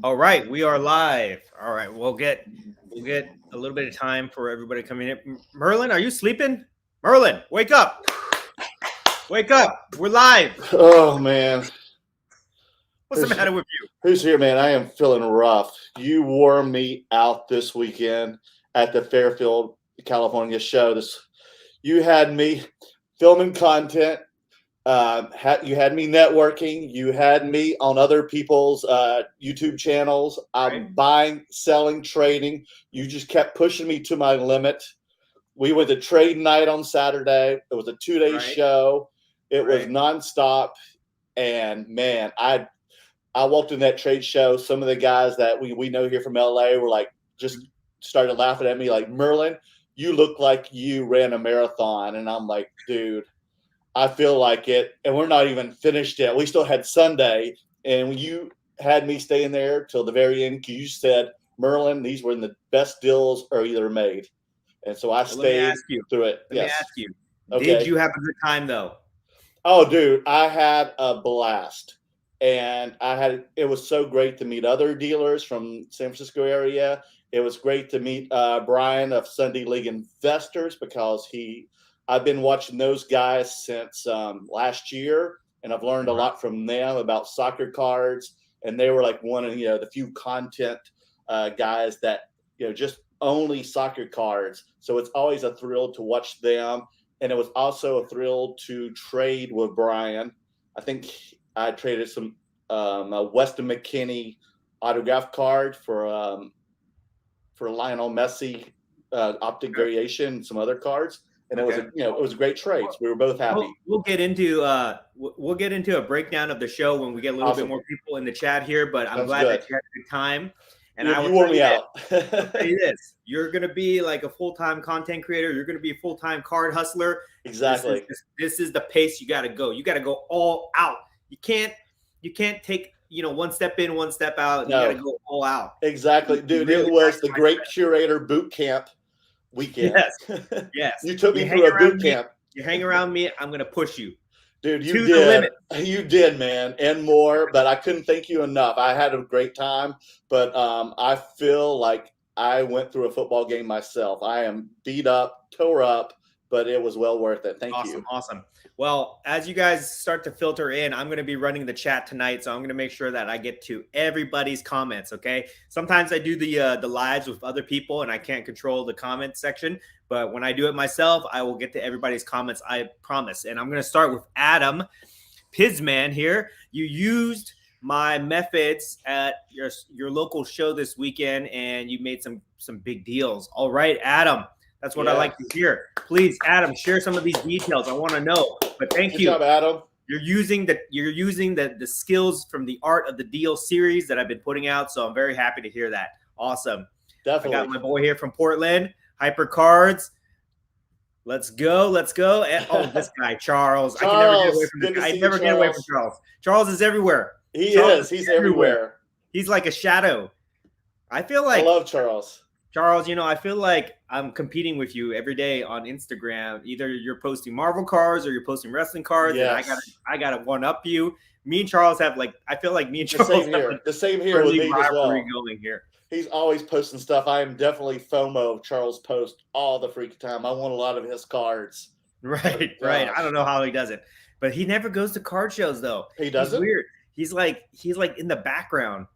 All right, we are live. All right, we'll get a little bit of time for everybody coming in. Merlin, are you sleeping? Merlin, wake up! Wake up! We're live. Oh man, What's the matter with you? who's here, man? I am feeling rough. You wore me out this weekend at the Fairfield, California show. You had me filming content. You had me networking. You had me on other people's YouTube channels. I'm buying, selling, trading. You just kept pushing me to my limit. We went to trade night on Saturday. It was a 2-day show. It was nonstop. And man, I walked in that trade show. Some of the guys that we know here from LA were like, just started laughing at me like, Merlin, you look like you ran a marathon. And I'm like, dude, I feel like it. And we're not even finished yet. We still had Sunday. And you had me staying there till the very end because you said, Merlin, these were the best deals either made. And so I stayed through it. Let me ask you. Did you have a good time though? Oh, dude, I had a blast. And it was so great to meet other dealers from San Francisco area. It was great to meet Brian of Sunday League Investors because I've been watching those guys since last year, and I've learned a lot from them about soccer cards. And they were like one of the few content guys that just only soccer cards. So it's always a thrill to watch them, and it was also a thrill to trade with Brian. I think I traded some Weston McKennie autograph card for Lionel Messi optic variation and some other cards, and it was a great trade. So we were both happy. We'll get into a breakdown of the show when we get a little bit more people in the chat here. But I'm glad that you had a good time. And you wore me out. I'll tell you this: you're gonna be like a full-time content creator. You're gonna be a full-time card hustler. Exactly. This is the pace you got to go. You got to go all out. You can't take one step in, one step out. No. You got to go all out. Exactly, dude. It was the Great Curator boot camp weekend. Yes. You took me through a boot camp. You hang around me, I'm gonna push you. Dude, you did. The limit. You did, man, and more. But I couldn't thank you enough. I had a great time, but I feel like I went through a football game myself. I am beat up, tore up, but it was well worth it. Thank you. Awesome. Well, as you guys start to filter in, I'm going to be running the chat tonight, so I'm going to make sure that I get to everybody's comments, okay? Sometimes I do the lives with other people, and I can't control the comment section, but when I do it myself, I will get to everybody's comments, I promise. And I'm going to start with Adam Pizman here. You used my methods at your local show this weekend, and you made some big deals. All right, Adam. That's what I like to hear. Please, Adam, share some of these details. I want to know. But thank you. Good job, Adam. You're using the skills from the Art of the Deal series that I've been putting out, so I'm very happy to hear that. Awesome. Definitely. I got my boy here from Portland, Hyper Cards. Let's go. And, this guy, Charles. I can never get away from Charles. Charles is everywhere. He's everywhere. He's like a shadow. I love Charles. Charles, I feel like I'm competing with you every day on Instagram. Either you're posting Marvel cards or you're posting wrestling cards, and I gotta one up you. Me and Charles have I feel like me and Charles the same here with me as well. Going here. He's always posting stuff. I am definitely FOMO of Charles' post all the freaking time. I want a lot of his cards. Right. I don't know how he does it, but he never goes to card shows though. He doesn't. Weird. He's like in the background.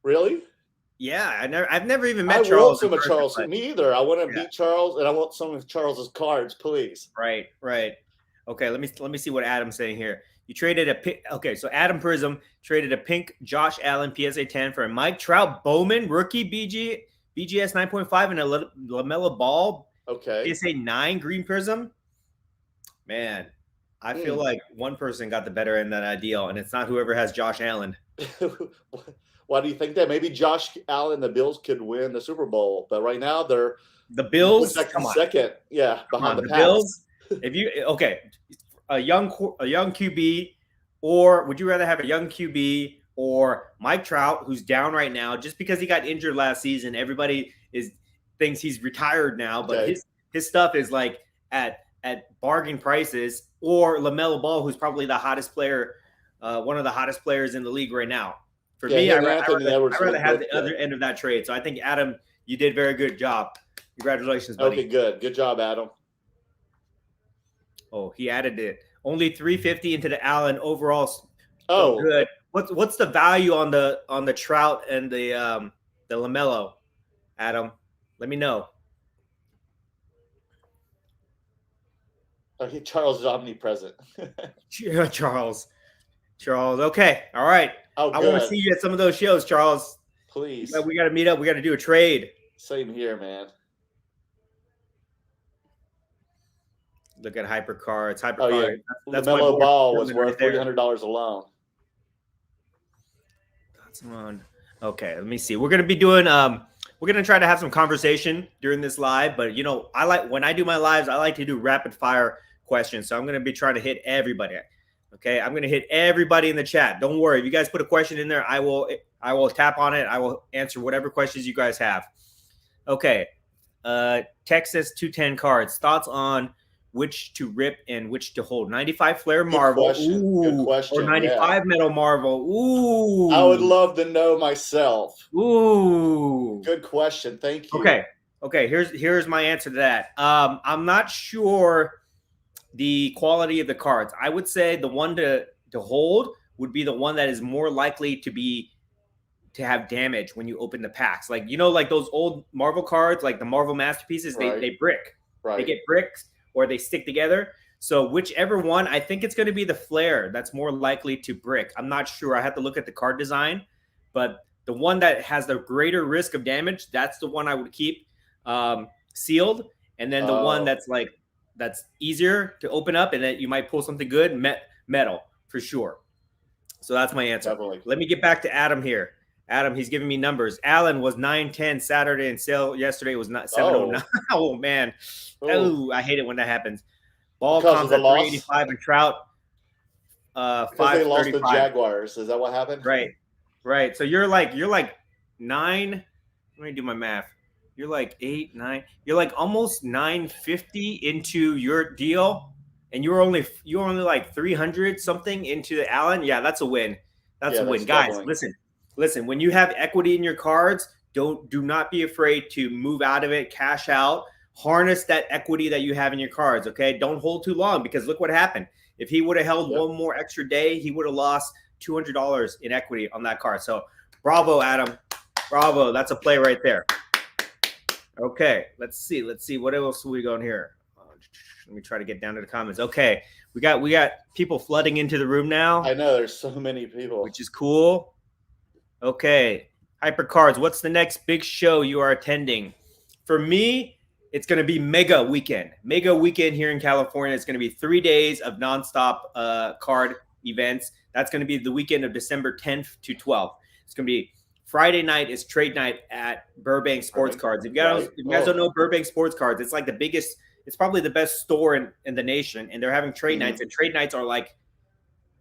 Really? Yeah, I've never even met Charles. I want some of Charles. Me either. I want to beat Charles, and I want some of Charles's cards, please. Right. Okay, let me see what Adam's saying here. You traded a pink. Okay, so Adam Prism traded a pink Josh Allen PSA 10 for a Mike Trout Bowman rookie BGS 9.5 and a LaMelo Ball. Okay. PSA 9 green Prism. Man, I feel like one person got the better end of that deal, and it's not whoever has Josh Allen. Why do you think that? Maybe Josh Allen, the Bills could win the Super Bowl, but right now they're the Bills second, behind the Bills. If you a young QB, or would you rather have a young QB or Mike Trout, who's down right now just because he got injured last season? Everybody thinks he's retired now, but his stuff is like at bargain prices, or LaMelo Ball, who's probably the hottest player, one of the hottest players in the league right now. For me, I'd rather have the other end of that trade. So I think, Adam, you did a very good job. Congratulations, buddy. Okay, good. Good job, Adam. Oh, he added it. Only 350 into the Allen overall. Oh, good. What's the value on the Trout and the LaMelo, Adam? Let me know. Okay, Charles is omnipresent. Charles. Okay. All right. Oh, I want to see you at some of those shows, Charles. Please. We got to meet up. We got to do a trade. Same here, man. Look at HyperCards. Oh, yeah. That's LaMelo Ball was worth $300 alone. That's on. Okay, let me see. We're gonna be doing we're gonna try to have some conversation during this live, but when I do my lives, I like to do rapid fire questions. So I'm gonna be trying to hit everybody. Okay, I'm gonna hit everybody in the chat. Don't worry. If you guys put a question in there, I will tap on it. I will answer whatever questions you guys have. Okay. Texas 210 cards. Thoughts on which to rip and which to hold? 95 Flair Marvel. Good question. Or 95 Metal Marvel. Ooh. I would love to know myself. Ooh. Good question. Thank you. Okay. Here's my answer to that. I'm not sure the quality of the cards. I would say the one to hold would be the one that is more likely to have damage when you open the packs. Like, like those old Marvel cards, like the Marvel Masterpieces, they brick. Right. They get bricks or they stick together. So whichever one, I think it's going to be the Flair that's more likely to brick. I'm not sure. I have to look at the card design, but the one that has the greater risk of damage, that's the one I would keep sealed. And then the one that's easier to open up and that you might pull something good, metal for sure. So that's my answer. Definitely. Let me get back to Adam here. Adam, he's giving me numbers. Allen was 910 Saturday and sale yesterday was not 709. Oh man. Oh, I hate it when that happens. Ball comes at 385 and Trout 535. They lost the Jaguars. Is that what happened? Right. So you're like 9. Let me do my math. You're like 8, 9. You're like almost 950 into your deal, and you're only like 300 something into the Allen. Yeah, that's a win. That's a win, guys. Definitely. Listen. When you have equity in your cards, do not be afraid to move out of it, cash out, harness that equity that you have in your cards. Okay, don't hold too long because look what happened. If he would have held one more extra day, he would have lost $200 in equity on that card. So, bravo, Adam. Bravo. That's a play right there. Okay, let's see. What else are we going here? Let me try to get down to the comments. Okay, we got people flooding into the room now. I know there's so many people, which is cool. Okay, HyperCards. What's the next big show you are attending? For me, it's going to be Mega Weekend. Mega Weekend here in California. It's going to be 3 days of nonstop card events. That's going to be the weekend of December 10th to 12th. It's going to be Friday night is trade night at Burbank Sports Cards. If you guys don't know Burbank Sports Cards, it's like the biggest, it's probably the best store in the nation. And they're having trade nights, and trade nights are like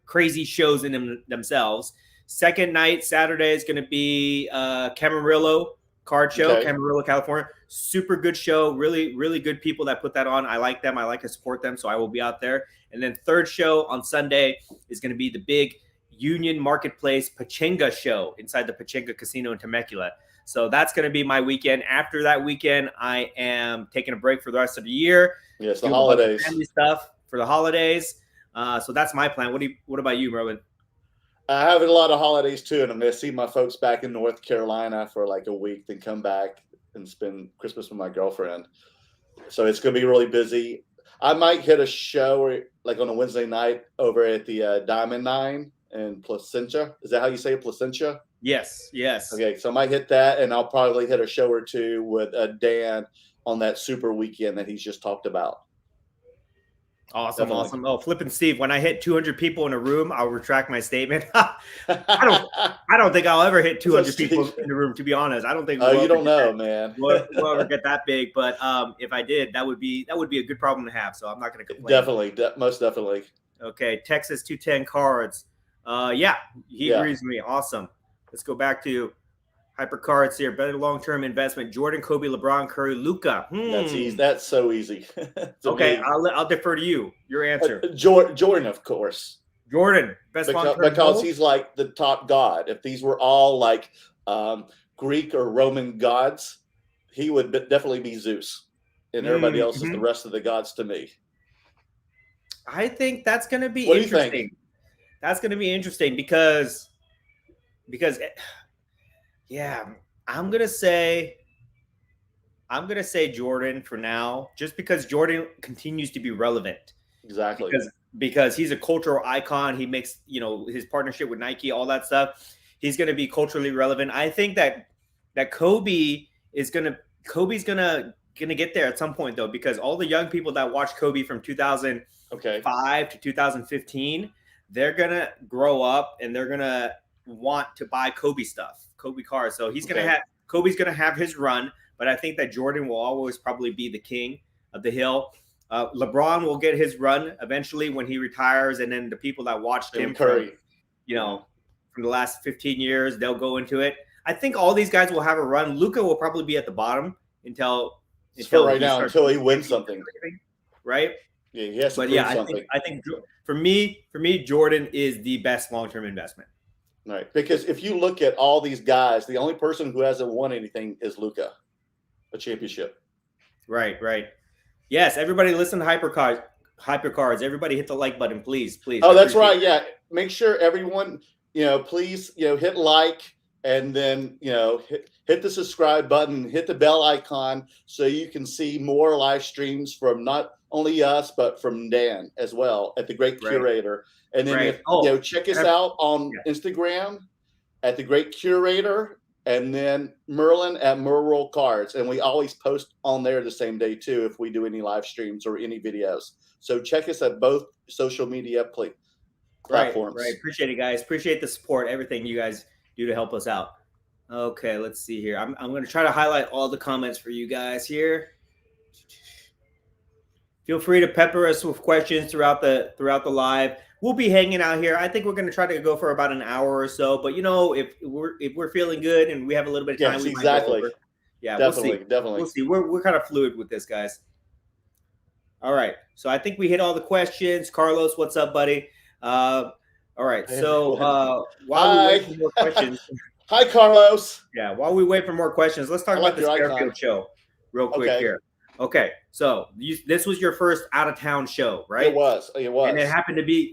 crazy shows in themselves. Second night, Saturday, is going to be Camarillo Card Show, Camarillo, California. Super good show. Really, really good people that put that on. I like them. I like to support them. So I will be out there. And then third show on Sunday is going to be the big Union Marketplace Pachinga show inside the Pachinga Casino in Temecula. So that's going to be my weekend. After that weekend, I am taking a break for the rest of the year. Yes, the holidays. Family stuff for the holidays. So that's my plan. What about you, Merlin? I have a lot of holidays too, and I'm going to see my folks back in North Carolina for like a week, then come back and spend Christmas with my girlfriend. So it's going to be really busy. I might hit a show like on a Wednesday night over at the Diamond 9 in Placentia. Is that how you say it, Placentia? Yes. Okay, so I might hit that, and I'll probably hit a show or two with Dan on that super weekend that he's just talked about. Awesome. Oh, flipping Steve, when I hit 200 people in a room, I'll retract my statement. I don't think I'll ever hit 200 people in the room, to be honest. I don't think you don't know, man. We'll ever get that big, but if I did, that would be a good problem to have, so I'm not going to complain. Definitely, most definitely. Okay, Texas 210 cards. He agrees with me. Awesome. Let's go back to Hyper cards here. Better long-term investment. Jordan, Kobe, LeBron, Curry, Luca. That's easy. That's so easy. Okay, I'll defer to you. Your answer. Jordan, of course. Jordan, best long-term because he's like the top god. If these were all like Greek or Roman gods, he would definitely be Zeus, and everybody else is the rest of the gods to me. I think that's going to be what interesting. Do you think? That's going to be interesting because yeah, I'm gonna say Jordan for now, just because Jordan continues to be relevant. Exactly. Because he's a cultural icon. He makes, his partnership with Nike, all that stuff. He's gonna be culturally relevant. I think that Kobe's gonna get there at some point though, because all the young people that watched Kobe from 2005 to 2015, they're gonna grow up and they're gonna want to buy Kobe stuff, Kobe cards. So Kobe's gonna have his run, but I think that Jordan will always probably be the king of the hill. LeBron will get his run eventually when he retires, and then the people that watched him from the last 15 years, they'll go into it. I think all these guys will have a run. Luka will probably be at the bottom until he wins something, right? Yeah, he has to prove something. I think for me, Jordan is the best long-term investment. Right, because if you look at all these guys, the only person who hasn't won anything is Luka, a championship. Right. Yes, everybody listen to Hyper Cards. Everybody hit the like button, please. Oh, that's right. Yeah, make sure everyone, please, hit like, and then, hit the subscribe button, hit the bell icon, so you can see more live streams from not only us, but from Dan as well at the Great Curator. And then check us out on Instagram at the Great Curator, and then Merlin at Merleworld Cards. And we always post on there the same day too if we do any live streams or any videos. So check us at both social media platforms. Right. Appreciate it, guys. Appreciate the support, everything you guys do to help us out. Okay, let's see here. I'm going to try to highlight all the comments for you guys here. Feel free to pepper us with questions throughout the live. We'll be hanging out here. I think we're going to try to go for about an hour or so. But if we're feeling good and we have a little bit of time, we might go over. Yeah, definitely. We'll see. We're kind of fluid with this, guys. All right. So I think we hit all the questions. Carlos, what's up, buddy? All right. So while we wait for more questions. Hi, Carlos. Yeah. While we wait for more questions, let's talk about this Fairfield show real quick here. Okay, so this was your first out-of-town show, right? It was, and it happened to be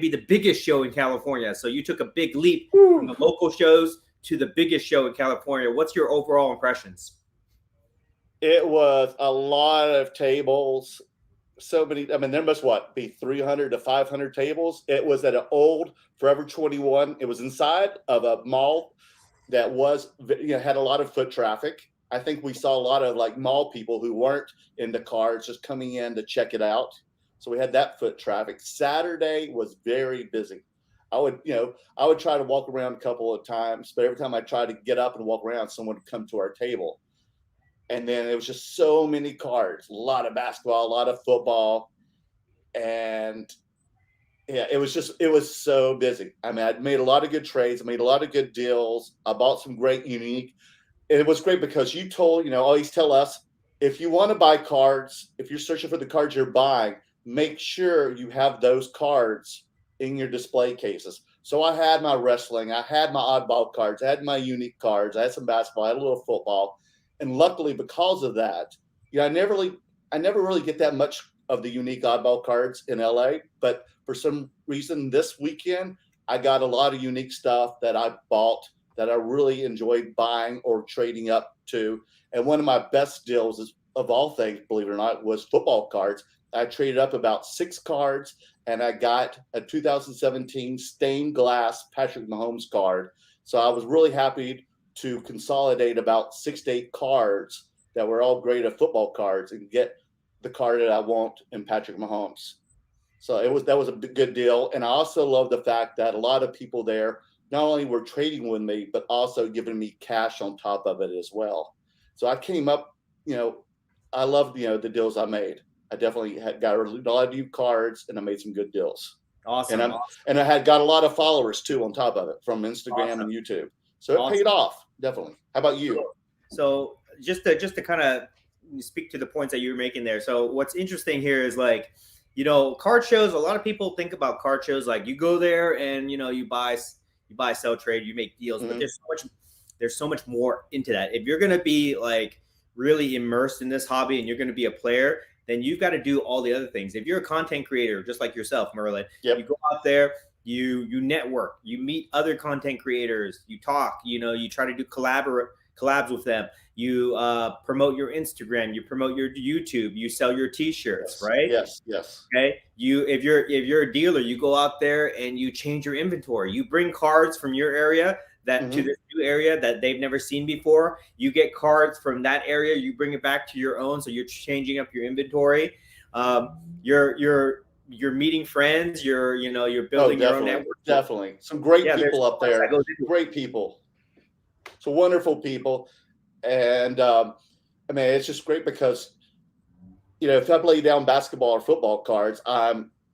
the biggest show in California. So you took a big leap from the local shows to the biggest show in California. What's your overall impressions? It was a lot of tables. So many. I mean, there must be 300 to 500 tables. It was at an old Forever 21. It was inside of a mall that had a lot of foot traffic. I think we saw a lot of mall people who weren't into cards just coming in to check it out. So we had that foot traffic. Saturday was very busy. I would try to walk around a couple of times, but every time I tried to get up and walk around, someone would come to our table. And then it was just so many cards, a lot of basketball, a lot of football. And yeah, it was so busy. I mean, I made a lot of good trades. I made a lot of good deals. I bought some great unique. And it was great because you always tell us, if you want to buy cards, if you're searching for the cards you're buying, make sure you have those cards in your display cases. So I had my wrestling, I had my oddball cards, I had my unique cards, I had some basketball, I had a little football. And luckily, because of that, I never really get that much of the unique oddball cards in LA. But for some reason this weekend, I got a lot of unique stuff that I bought that I really enjoyed buying or trading up to. And one of my best deals of all things, believe it or not, was football cards. I traded up about 6 cards, and I got a 2017 stained glass Patrick Mahomes card. So I was really happy to consolidate about 6 to 8 cards that were all great at football cards and get the card that I want in Patrick Mahomes. So that was a good deal. And I also love the fact that a lot of people there not only were trading with me, but also giving me cash on top of it as well. So I came up, I loved, the deals I made. I definitely got a lot of new cards, and I made some good deals. Awesome. And I had got a lot of followers too on top of it from Instagram and YouTube. So it paid off. definitely. How about you? So just to kind of speak to the points that you were making there. So what's interesting here is like, card shows. A lot of people think about card shows like you go there and you buy, sell, trade, you make deals. But there's so much more into that. If you're gonna be like really immersed in this hobby and you're gonna be a player, then you've got to do all the other things. If you're a content creator, just like yourself, Merlin, Yep. you go out there, you network, you meet other content creators, you talk, you try to do collabs with them. You promote your Instagram, you promote your YouTube, you sell your T-shirts, right? Yes. Okay. If you're a dealer, you go out there and you change your inventory. You bring cards from your area to this new area that they've never seen before. You get cards from that area, you bring it back to your own, so you're changing up your inventory. You're meeting friends. You're building your own network. Definitely, some great people up there. Great people, some wonderful people, and I mean, it's just great because if I lay down basketball or football cards,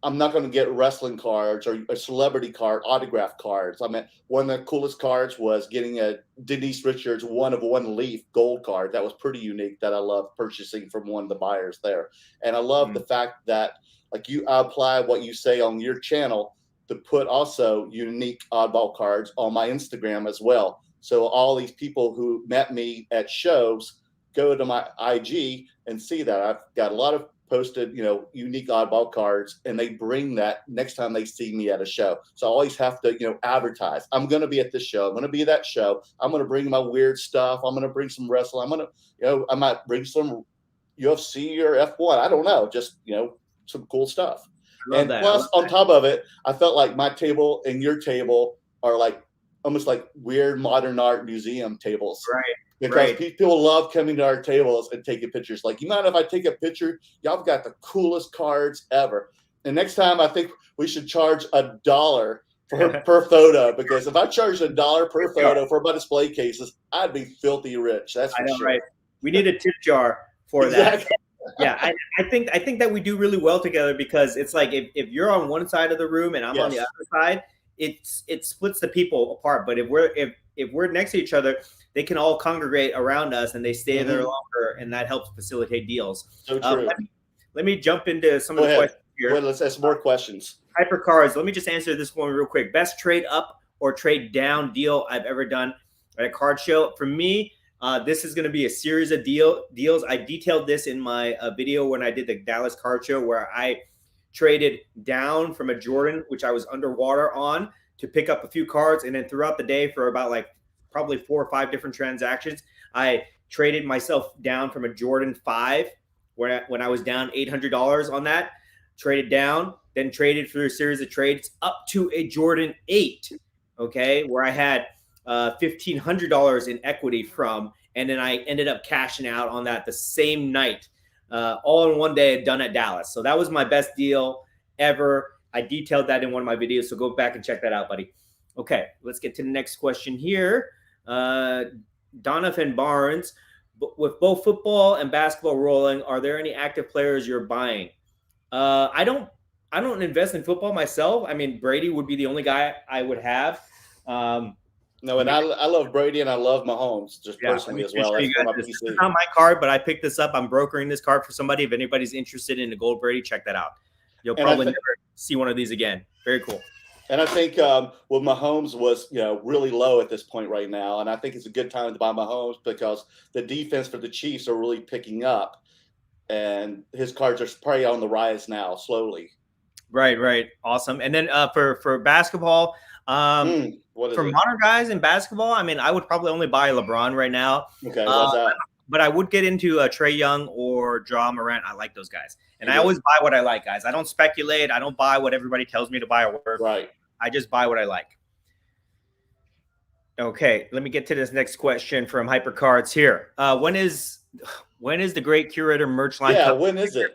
I'm not going to get wrestling cards or a celebrity card, autograph cards. I mean, one of the coolest cards was getting a Denise Richards 1/1 leaf gold card. That was pretty unique that I love purchasing from one of the buyers there. And I love the fact that like you apply what you say on your channel to put also unique oddball cards on my Instagram as well. So all these people who met me at shows go to my IG and see that I've got a lot of posted, unique oddball cards, and they bring that next time they see me at a show. So I always have to, advertise. I'm going to be at this show. I'm going to be at that show. I'm going to bring my weird stuff. I'm going to bring some wrestling. I'm going to, I might bring some UFC or F1. I don't know. Just, some cool stuff. And plus, on top of it, I felt like my table and your table are like almost like weird modern art museum tables. Right. Because people love coming to our tables and taking pictures. Like, you mind if I take a picture? Y'all have got the coolest cards ever. And next time, I think we should charge $1 per photo. Because if I charged $1 per photo for my display cases, I'd be filthy rich. That's for sure. Right? We need a tip jar for that. Yeah, I think that we do really well together because it's like if you're on one side of the room and I'm on the other side, it splits the people apart. But if we're next to each other, they can all congregate around us and they stay there longer, and that helps facilitate deals. So true. Let me jump into some of the questions here. Wait, let's ask more questions. Hyper Cards. Let me just answer this one real quick. Best trade up or trade down deal I've ever done at a card show. For me, this is going to be a series of deals. I detailed this in my video when I did the Dallas card show, where I traded down from a Jordan, which I was underwater on, to pick up a few cards. And then throughout the day, for about probably 4 or 5 different transactions, I traded myself down from a Jordan 5 when I was down $800 on that, traded down, then traded through a series of trades up to a Jordan 8, okay, where I had $1,500 in equity from, and then I ended up cashing out on that the same night, all in one day, done at Dallas. So that was my best deal ever. I detailed that in one of my videos, so go back and check that out, buddy. Okay, let's get to the next question here. Donovan Barnes, with both football and basketball rolling, are there any active players you're buying? I don't invest in football myself. I mean, Brady would be the only guy I would have. No, and I love Brady and I love Mahomes just personally as well. This is not my card, but I picked this up. I'm brokering this card for somebody. If anybody's interested in the gold Brady, check that out. You'll probably never see one of these again. Very cool. And I think Mahomes was really low at this point right now, and I think it's a good time to buy Mahomes because the defense for the Chiefs are really picking up, and his cards are probably on the rise now, slowly. Right, awesome. And then for basketball, for modern guys in basketball, I mean, I would probably only buy LeBron right now. Okay, what's that? But I would get into Trae Young or Ja Morant. I like those guys, and I always buy what I like, guys. I don't speculate. I don't buy what everybody tells me to buy or word. Right. I just buy what I like. Okay, let me get to this next question from Hyper Cards here. When is the Great Curator merch line? Yeah, when is it?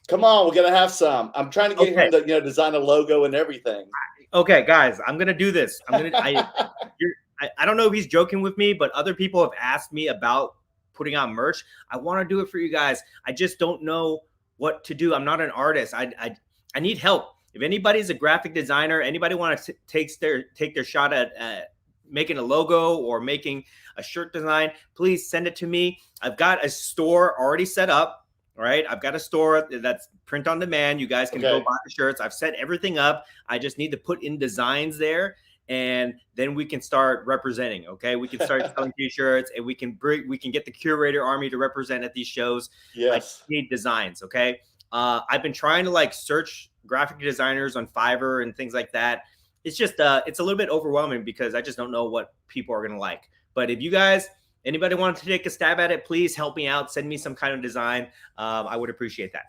Come on, we're gonna have some. I'm trying to get him to design a logo and everything. Okay, guys, I'm gonna do this. I don't know if he's joking with me, but other people have asked me about putting out merch. I want to do it for you guys. I just don't know what to do. I'm not an artist. I need help. If anybody's a graphic designer, anybody want to take their shot at making a logo or making a shirt design, please send it to me. I've got a store already set up. All right. I've got a store that's print on demand. You guys can go buy the shirts. I've set everything up. I just need to put in designs there, and then we can start representing. Okay. We can start selling t-shirts, and we can get the curator army to represent at these shows. Yes. I just need designs. Okay. I've been trying to like search graphic designers on Fiverr and things like that. It's just it's a little bit overwhelming because I just don't know what people are gonna like. But if you guys, anybody want to take a stab at it, please help me out. Send me some kind of design. I would appreciate that.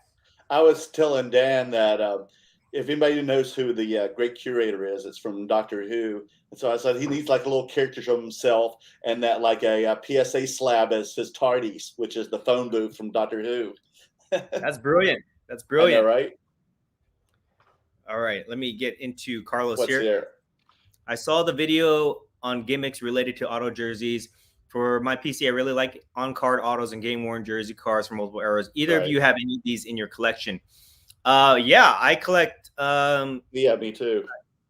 I was telling Dan that if anybody knows who the Great Curator is, it's from Doctor Who. And so I said he needs like a little character of himself, and that like a PSA slab as his TARDIS, which is the phone booth from Doctor Who. That's brilliant. That's brilliant. I know, right? All right, let me get into Carlos What's here. I saw the video on gimmicks related to auto jerseys. For my PC, I really like on-card autos and game-worn jersey cards from multiple eras. Either of you have any of these in your collection? Yeah, I collect. Yeah, me too.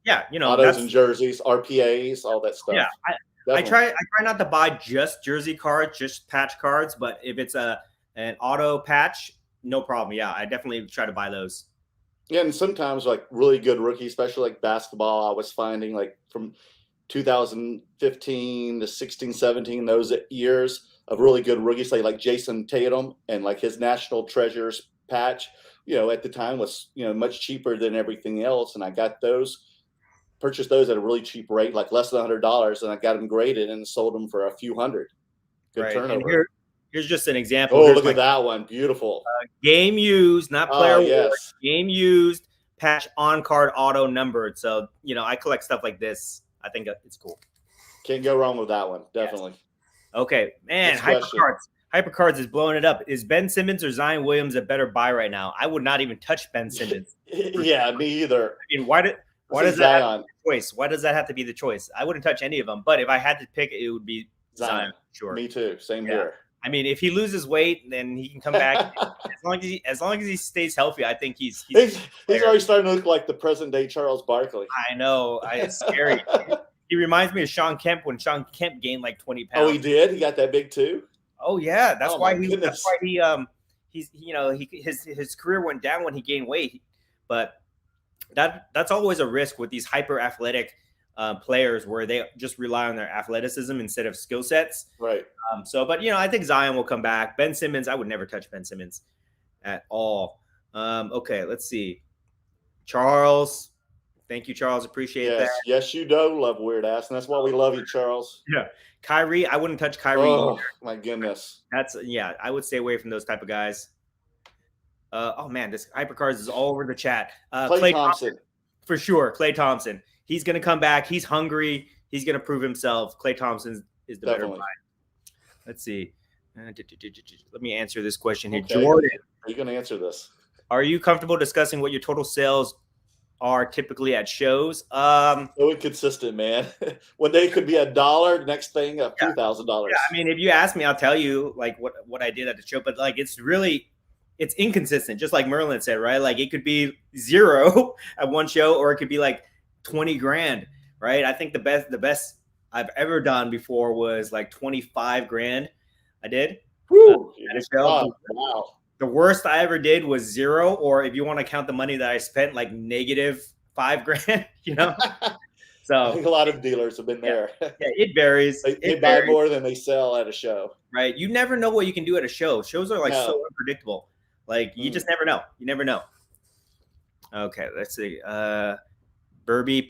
Yeah, you know, autos and jerseys, RPAs, all that stuff. Yeah, I try not to buy just jersey cards, just patch cards. But if it's an auto patch, no problem. Yeah, I definitely try to buy those. Yeah, and sometimes like really good rookies, especially like basketball, I was finding like from 2015 to 16, 17, those years of really good rookies, like Jason Tatum, and like his National Treasures patch, you know, at the time was, you know, much cheaper than everything else. And I got those, purchased those at a really cheap rate, like less than $100, and I got them graded and sold them for a few hundred. Good turnover. Here's just an example. Oh, look at that one. Beautiful. Game used, not player. Yes. Game used, patch on card auto numbered. So, you know, I collect stuff like this. I think it's cool. Can't go wrong with that one. Definitely. Yes. Okay, man. Hypercards is blowing it up. Is Ben Simmons or Zion Williams a better buy right now? I would not even touch Ben Simmons. Yeah, me either. I mean, why does that have to be the choice? Why does that have to be the choice? I wouldn't touch any of them. But if I had to pick, it would be Zion. Sure. Me too. Same here. I mean, if he loses weight, then he can come back. as long as he stays healthy, I think he's already starting to look like the present day Charles Barkley. I know. It's scary. He reminds me of Sean Kemp when Sean Kemp gained like 20 pounds. Oh, he did? He got that big too? Oh yeah. That's why he's you know, his career went down when he gained weight. But that's always a risk with these hyper athletic players where they just rely on their athleticism instead of skill sets. Right. But you know, I think Zion will come back. Ben Simmons, I would never touch Ben Simmons at all. Okay, let's see. Charles, thank you, Charles. Appreciate that. Yes, you do love weird ass, and that's why we love you, Charles. Yeah. Kyrie, I wouldn't touch Kyrie. Oh either. My goodness. I would stay away from those type of guys. Oh man, this Hypercards is all over the chat. Klay Thompson. For sure. Klay Thompson. He's going to come back. He's hungry. He's going to prove himself. Klay Thompson is the better buy. Let's see. Let me answer this question here. Okay. Jordan. Are you going to answer this? Are you comfortable discussing what your total sales are typically at shows? So inconsistent, man. One day it could be $1, next thing a few $1,000. Yeah, I mean, if you ask me, I'll tell you like what I did at the show, but like it's inconsistent, just like Merlin said, right? Like it could be 0 at one show, or it could be like 20 grand, right? I think the best I've ever done before was like 25 grand. I did. Woo! At a show. Wow. The worst I ever did was 0, or if you want to count the money that I spent, like -5 grand, you know? So I think a lot of dealers have been there. Yeah, it varies. They buy more than they sell at a show. Right. You never know what you can do at a show. Shows are like so unpredictable. Like you just never know. You never know. Okay, let's see. Burby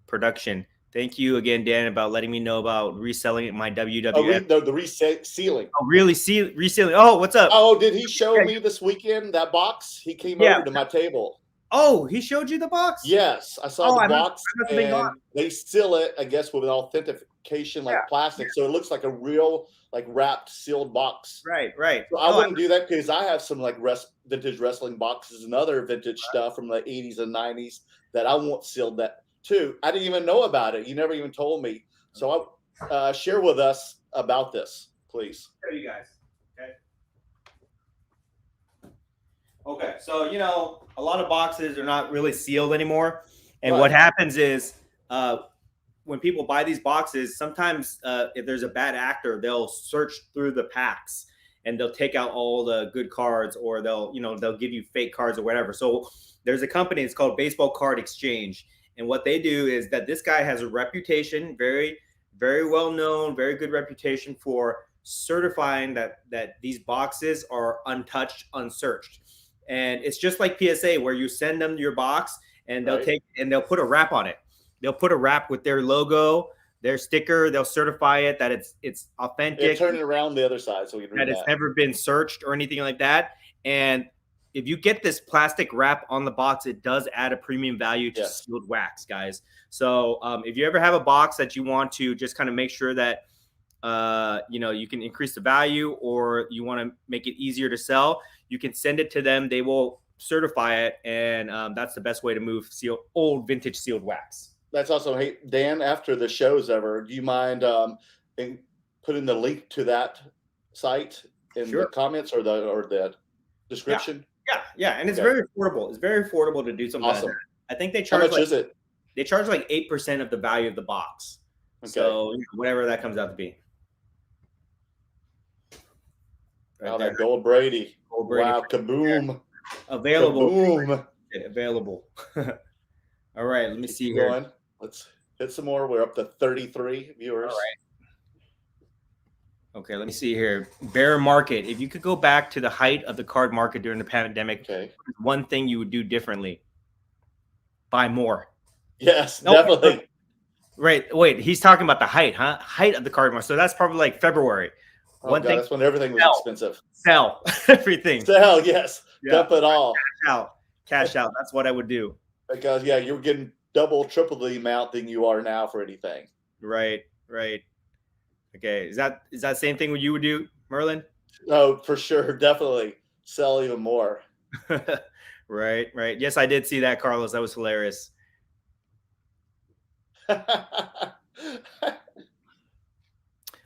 Production. Thank you again, Dan, about letting me know about reselling my WWF. The resealing. Oh, really? Resealing. Oh, what's up? Oh, did he show me this weekend that box? He came over to my table. Oh, he showed you the box? Yes, I saw the box. And they seal it, I guess, with an authentication like plastic, so it looks like a real like wrapped sealed box. Right. So I wouldn't do that because I have some like vintage wrestling boxes and other vintage stuff from the 80s and 90s that I want sealed that too. I didn't even know about it. You never even told me. So share with us about this, please. Show you guys. Okay. So, you know, a lot of boxes are not really sealed anymore. And what happens is when people buy these boxes, sometimes if there's a bad actor, they'll search through the packs and they'll take out all the good cards, or they'll give you fake cards or whatever. So there's a company, it's called Baseball Card Exchange, and what they do is that this guy has a reputation, very very well known, very good reputation for certifying that these boxes are untouched, unsearched. And it's just like PSA, where you send them your box and they'll put a wrap on it. They'll put a wrap with their logo, their sticker. They'll certify it that it's authentic. Yeah, turn it around the other side so we can read that it's never been searched or anything like that. And if you get this plastic wrap on the box, it does add a premium value to sealed wax, guys. So if you ever have a box that you want to just kind of make sure that you can increase the value, or you want to make it easier to sell, you can send it to them. They will certify it, and that's the best way to move old vintage sealed wax. That's awesome. Hey, Dan, after the show's over, do you mind putting the link to that site in the comments or the description? Yeah, and it's very affordable. It's very affordable to do something like that. I think they charge. How much is it? They charge like 8% of the value of the box. Okay. So whatever that comes out to be. Right that Gold Brady. Wow, kaboom. Available. Kaboom. Available. All right, let me see here. Going. Let's hit some more. We're up to 33 viewers. All right. Okay, let me see here. Bear market. If you could go back to the height of the card market during the pandemic, one thing you would do differently: buy more. Yes, definitely. Right. Wait, he's talking about the height, huh? Height of the card market. So that's probably like February. One thing. That's when everything was expensive. Sell everything. Sell, yes. Dump it all. Cash out. That's what I would do. Because you're getting double, triple the amount than you are now for anything. Right. Okay. Is that the same thing what you would do, Merlin? Oh, for sure. Definitely. Sell even more. Right. Yes, I did see that, Carlos. That was hilarious.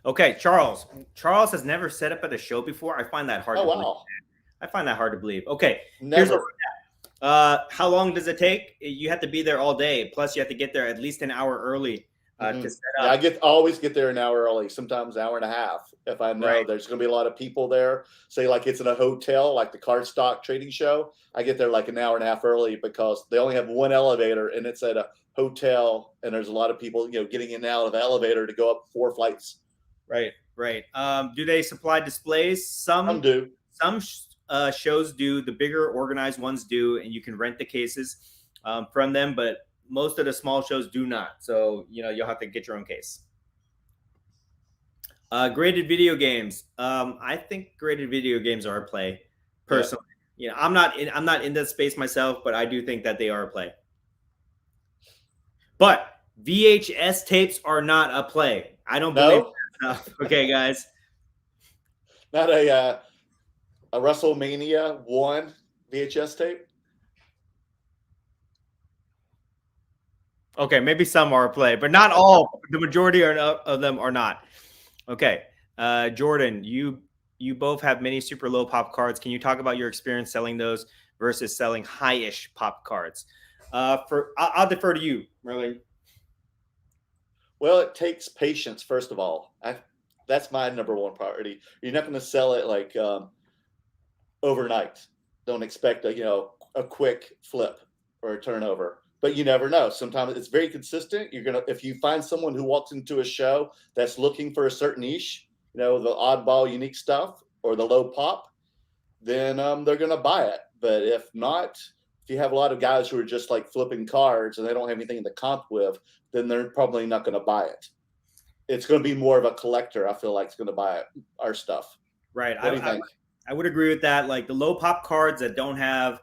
Okay, Charles. Charles has never set up at a show before. I find that hard to believe. I find that hard to believe. Okay. Never. How long does it take? You have to be there all day. Plus, you have to get there at least an hour early to set up. Yeah, I always get there an hour early, sometimes an hour and a half. If I know there's going to be a lot of people there, say like it's in a hotel, like the card stock trading show, I get there like an hour and a half early because they only have one elevator and it's at a hotel, and there's a lot of people, getting in and out of the elevator to go up 4 flights. Right. Do they supply displays? Some do. Some shows do. The bigger organized ones do, and you can rent the cases from them, but most of the small shows do not. So, you'll have to get your own case. Graded video games. I think graded video games are a play, personally. I'm not in that space myself, but I do think that they are a play. But VHS tapes are not a play. I don't believe that. Okay, guys. Not a WrestleMania 1 VHS tape? Okay, maybe some are a play, but not all. The majority of them are not. Okay. Jordan, you both have many super low pop cards. Can you talk about your experience selling those versus selling high-ish pop cards? I'll defer to you, Merlin. Well, it takes patience, first of all. That's my number one priority. You're not going to sell it like overnight. Don't expect a quick flip or a turnover. But you never know. Sometimes it's very consistent. If you find someone who walks into a show that's looking for a certain niche, the oddball, unique stuff or the low pop, then they're going to buy it. But if not, if you have a lot of guys who are just like flipping cards and they don't have anything to comp with, then they're probably not going to buy it. It's going to be more of a collector. I feel like it's going to buy our stuff. Right. What do you think? I would agree with that. Like the low pop cards that don't have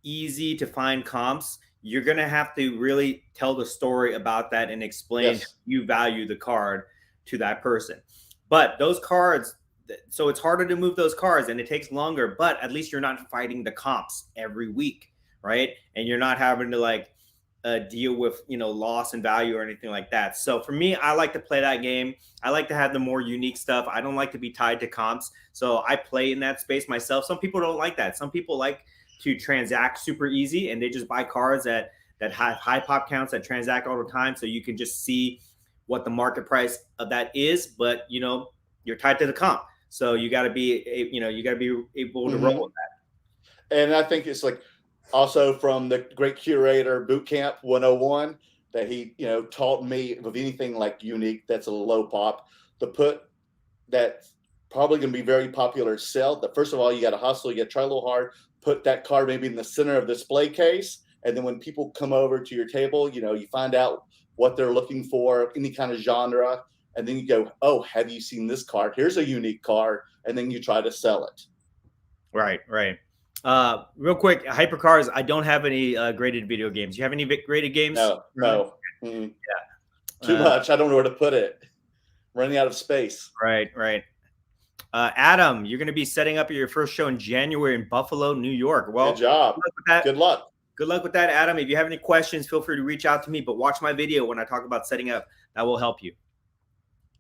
easy to find comps, you're going to have to really tell the story about that and explain how you value the card to that person. But those cards, so it's harder to move those cards and it takes longer, but at least you're not fighting the comps every week, right? And you're not having to deal with, loss in value or anything like that. So for me, I like to play that game. I like to have the more unique stuff. I don't like to be tied to comps. So I play in that space myself. Some people don't like that. Some people like to transact super easy and they just buy cards that that have high pop counts that transact all the time, so you can just see what the market price of that is. But you're tied to the comp, so you got to be able to roll with that. And I think it's like also from the Great Curator Bootcamp 101 that he taught me of anything like unique that's a low pop to put that probably going to be very popular to sell. That first of all, you got to hustle, you got to try a little hard, put that card maybe in the center of the display case, and then when people come over to your table, you find out what they're looking for, any kind of genre, and then you go, oh, have you seen this card? Here's a unique card, and then you try to sell it. Right. Real quick, HyperCars, I don't have any graded video games. You have any graded games? No. Yeah. Too much. I don't know where to put it. Running out of space. Right. Adam, you're going to be setting up your first show in January in Buffalo, New York. Well, good job. Good luck. Good luck with that, Adam. If you have any questions, feel free to reach out to me, but watch my video when I talk about setting up. That will help you.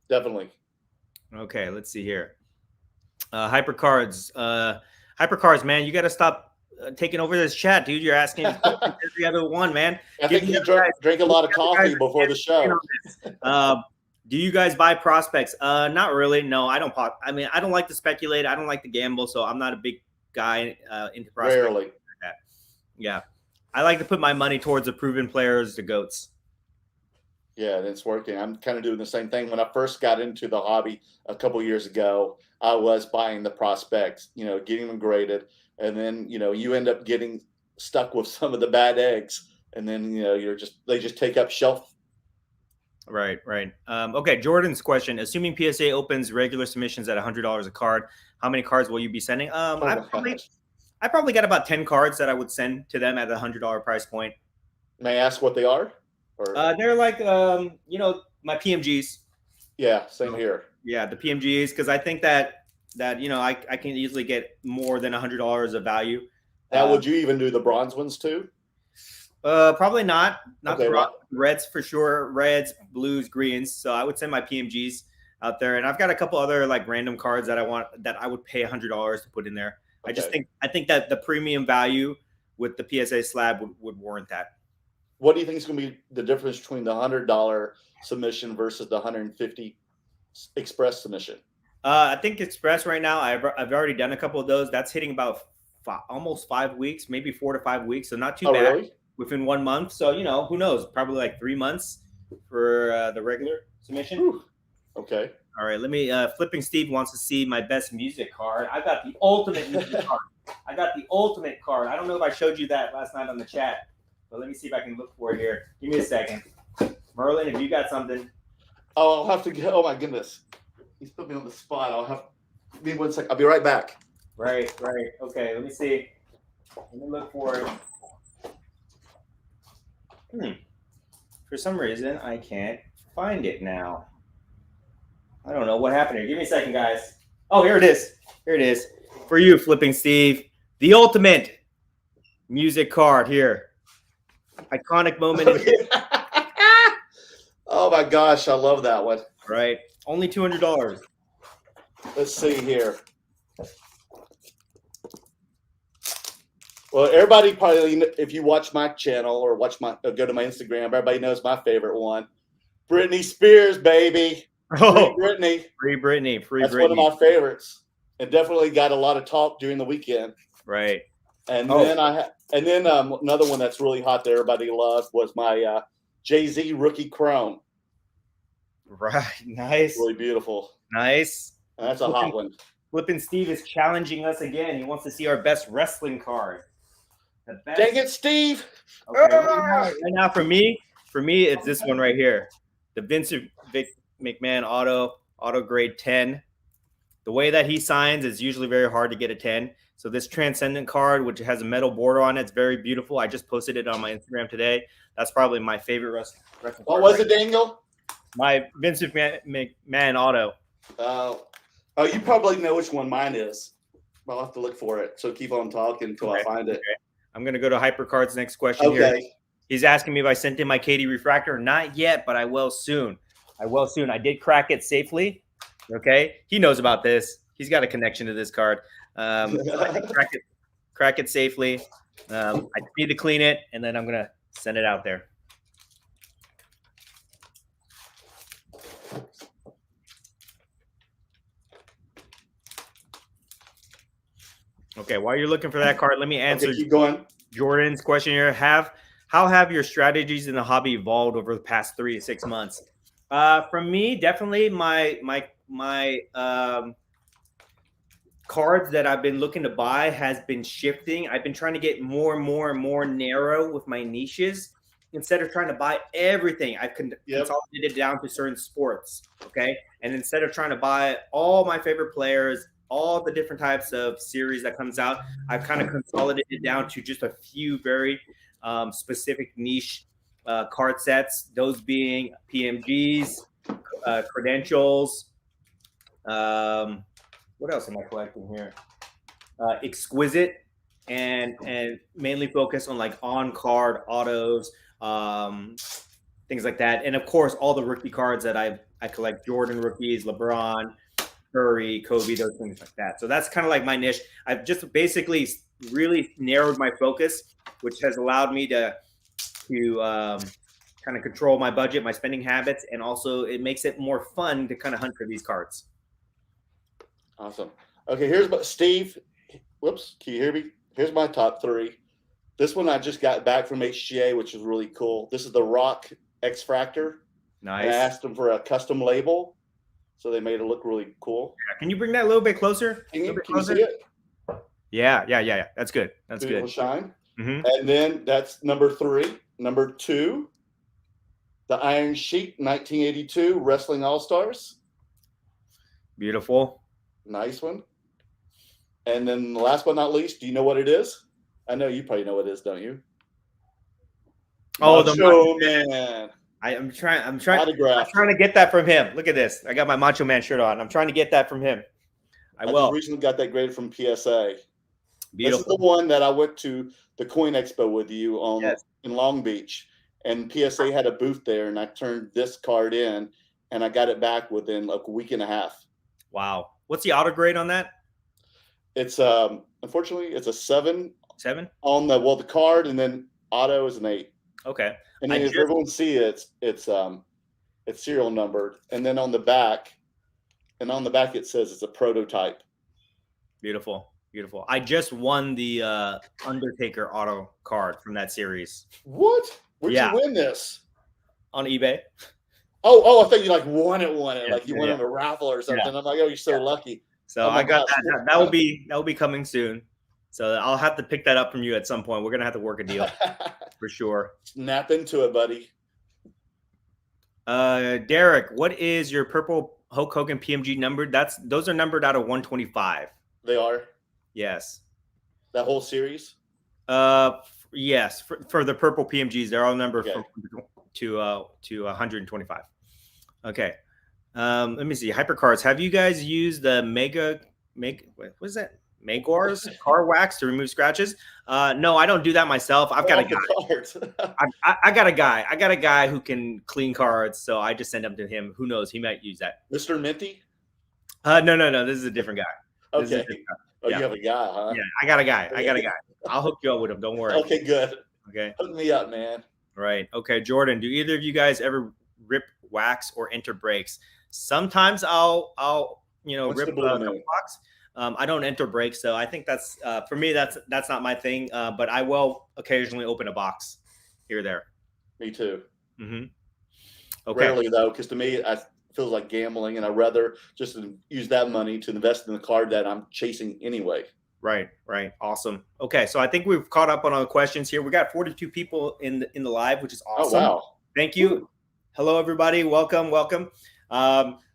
Definitely. Okay, let's see here. HyperCards, man, you got to stop taking over this chat, dude. You're asking every other one, man. I think you drank a lot of coffee before the show. Do you guys buy prospects? Not really. No, I don't. I mean, I don't like to speculate. I don't like to gamble, so I'm not a big guy into prospects. Rarely. Like that. Yeah, I like to put my money towards the proven players, the GOATs. Yeah, it's working. I'm kind of doing the same thing. When I first got into the hobby a couple years ago, I was buying the prospects, getting them graded, and then you end up getting stuck with some of the bad eggs, and then they just take up shelf. Right. Okay, Jordan's question: assuming PSA opens regular submissions at $100 a card, how many cards will you be sending? I probably got about 10 cards that I would send to them at a $100 price point. May I ask what they are? They're like my PMGs. Yeah, same here. Yeah, the PMGs, because I think that I can easily get more than $100 of value. Now, would you even do the bronze ones too? Probably not. Not okay, the reds for sure. Reds, blues, greens. So I would send my PMGs out there, and I've got a couple other like random cards that I would pay $100 to put in there. Okay. I think that the premium value with the PSA slab would warrant that. What do you think is going to be the difference between the $100 submission versus the $150 express submission? I think express right now, I've already done a couple of those. That's hitting about almost 5 weeks, maybe 4 to 5 weeks. So not too bad. Really? Within 1 month. So, who knows? Probably like 3 months for the regular submission. Whew. Okay. All right. Let me, Flipping Steve wants to see my best music card. I got the ultimate music card. I don't know if I showed you that last night on the chat, but let me see if I can look for it here. Give me a second. Merlin, if you got something. Oh, I'll have to get, oh my goodness. He's put me on the spot. Give me 1 second. I'll be right back. Right. Okay, let me see. Let me look for it. For some reason, I can't find it now. I don't know what happened here. Give me a second, guys. Oh, here it is. For you, Flipping Steve. The ultimate music card here. Iconic moment. Oh my gosh, I love that one. Right. Only $200. Let's see here. Well, everybody probably, if you watch my channel or go to my Instagram, everybody knows my favorite one. Britney Spears, baby. Oh, Free Britney. That's one of my favorites. It definitely got a lot of talk during the weekend. Right. And then another one that's really hot that everybody loved was my Jay-Z Rookie Chrome. Right. Nice. Really beautiful. Nice. And that's a hot one. Flippin' Steve is challenging us again. He wants to see our best wrestling card. Dang it, Steve. Okay. Right now, for me, it's this one right here. The Vince McMahon auto grade 10. The way that he signs is usually very hard to get a 10. So this Transcendent card, which has a metal border on it, it's very beautiful. I just posted it on my Instagram today. That's probably my favorite wrestling card. What was it, Daniel? My Vince McMahon auto. Oh, you probably know which one mine is. I'll have to look for it. So keep on talking until I find it. Okay. I'm going to go to HyperCard's next question here. He's asking me if I sent in my KD refractor. Not yet, but I will soon. I did crack it safely. Okay. He knows about this. He's got a connection to this card. I did crack it safely. I need to clean it, and then I'm going to Send it out there. Okay, while you're looking for that card, let me answer keep going. Jordan's question here. How have your strategies in the hobby evolved over the past 3 to 6 months? For me, definitely my cards that I've been looking to buy has been shifting. I've been trying to get more and more narrow with my niches instead of trying to buy everything. I've consolidated down to certain sports. Okay, and instead of trying to buy all my favorite players, all the different types of series that comes out, I've kind of consolidated down to just a few very specific niche card sets. Those being PMGs, credentials. What else am I collecting here? Exquisite, and mainly focus on like on card autos, things like that, and of course all the rookie cards that I collect: Jordan rookies, LeBron, Curry, Kobe, those things like that. So that's kind of like my niche. I've just basically really narrowed my focus, which has allowed me to kind of control my budget, my spending habits, and also it makes it more fun to kind of hunt for these cards. Awesome. Okay, here's Steve. Whoops, can you hear me? Here's my top 3. This one I just got back from HGA, which is really cool. This is the Rock X-Fractor. Nice. And I asked them for a custom label, so they made it look really cool. Can you bring that a little bit closer? Can you see it? Yeah. That's good. That's Beautiful good. shine. Mm-hmm. And then that's number 3. Number 2, the Iron Sheik 1982 Wrestling All-Stars. Beautiful. Nice one. And then last but not least, do you know what it is? I know you probably know what it is, don't you? Oh, Macho Man. I'm trying to get that from him. Look at this. I got my Macho Man shirt on. I'm trying to get that from him. I will. Just recently got that graded from PSA. Beautiful. This is the one that I went to the Coin Expo with you on in Long Beach, and PSA had a booth there, and I turned this card in, and I got it back within like a week and a half. Wow. What's the auto grade on that? It's unfortunately it's a 7. 7 on the card, and then auto is an 8. Okay. And then as everyone see it's serial numbered, and then on the back it says it's a prototype. Beautiful. I just won the Undertaker auto card from that series. What? Where'd you win this? On eBay. Oh, I thought you like won it. Like you won in a raffle or something. I'm like, oh, you're so lucky. So I got that. That will be coming soon. So I'll have to pick that up from you at some point. We're gonna have to work a deal for sure. Snap into it, buddy. Derek, what is your purple Hulk Hogan PMG numbered? Those are numbered out of 125. They are. Yes. That whole series. Yes. For the purple PMGs, they're all numbered from to 125. Okay. Let me see. Hypercards. Have you guys used the what is that? Megwar's car wax to remove scratches? No, I don't do that myself. I've got a guy. I got a guy. I got a guy who can clean cards, so I just send them to him. Who knows? He might use that. Mr. Minty? No. This is a different guy. Okay. Oh, you have a guy, huh? Yeah, I got a guy. I'll hook you up with him. Don't worry. Okay, good. Okay. Hook me up, man. Right. Okay, Jordan, do either of you guys ever rip wax or enter breaks? Sometimes I'll rip the box. I don't enter breaks, so I think that's for me that's not my thing. But I will occasionally open a box here or there. Me too. Mm-hmm. Okay. Rarely though, because to me it feels like gambling, and I'd rather just use that money to invest in the card that I'm chasing anyway. Right. Awesome. Okay, so I think we've caught up on all the questions here. We got 42 people in the live, which is awesome. Oh wow! Thank you. Ooh. Hello, everybody. Welcome.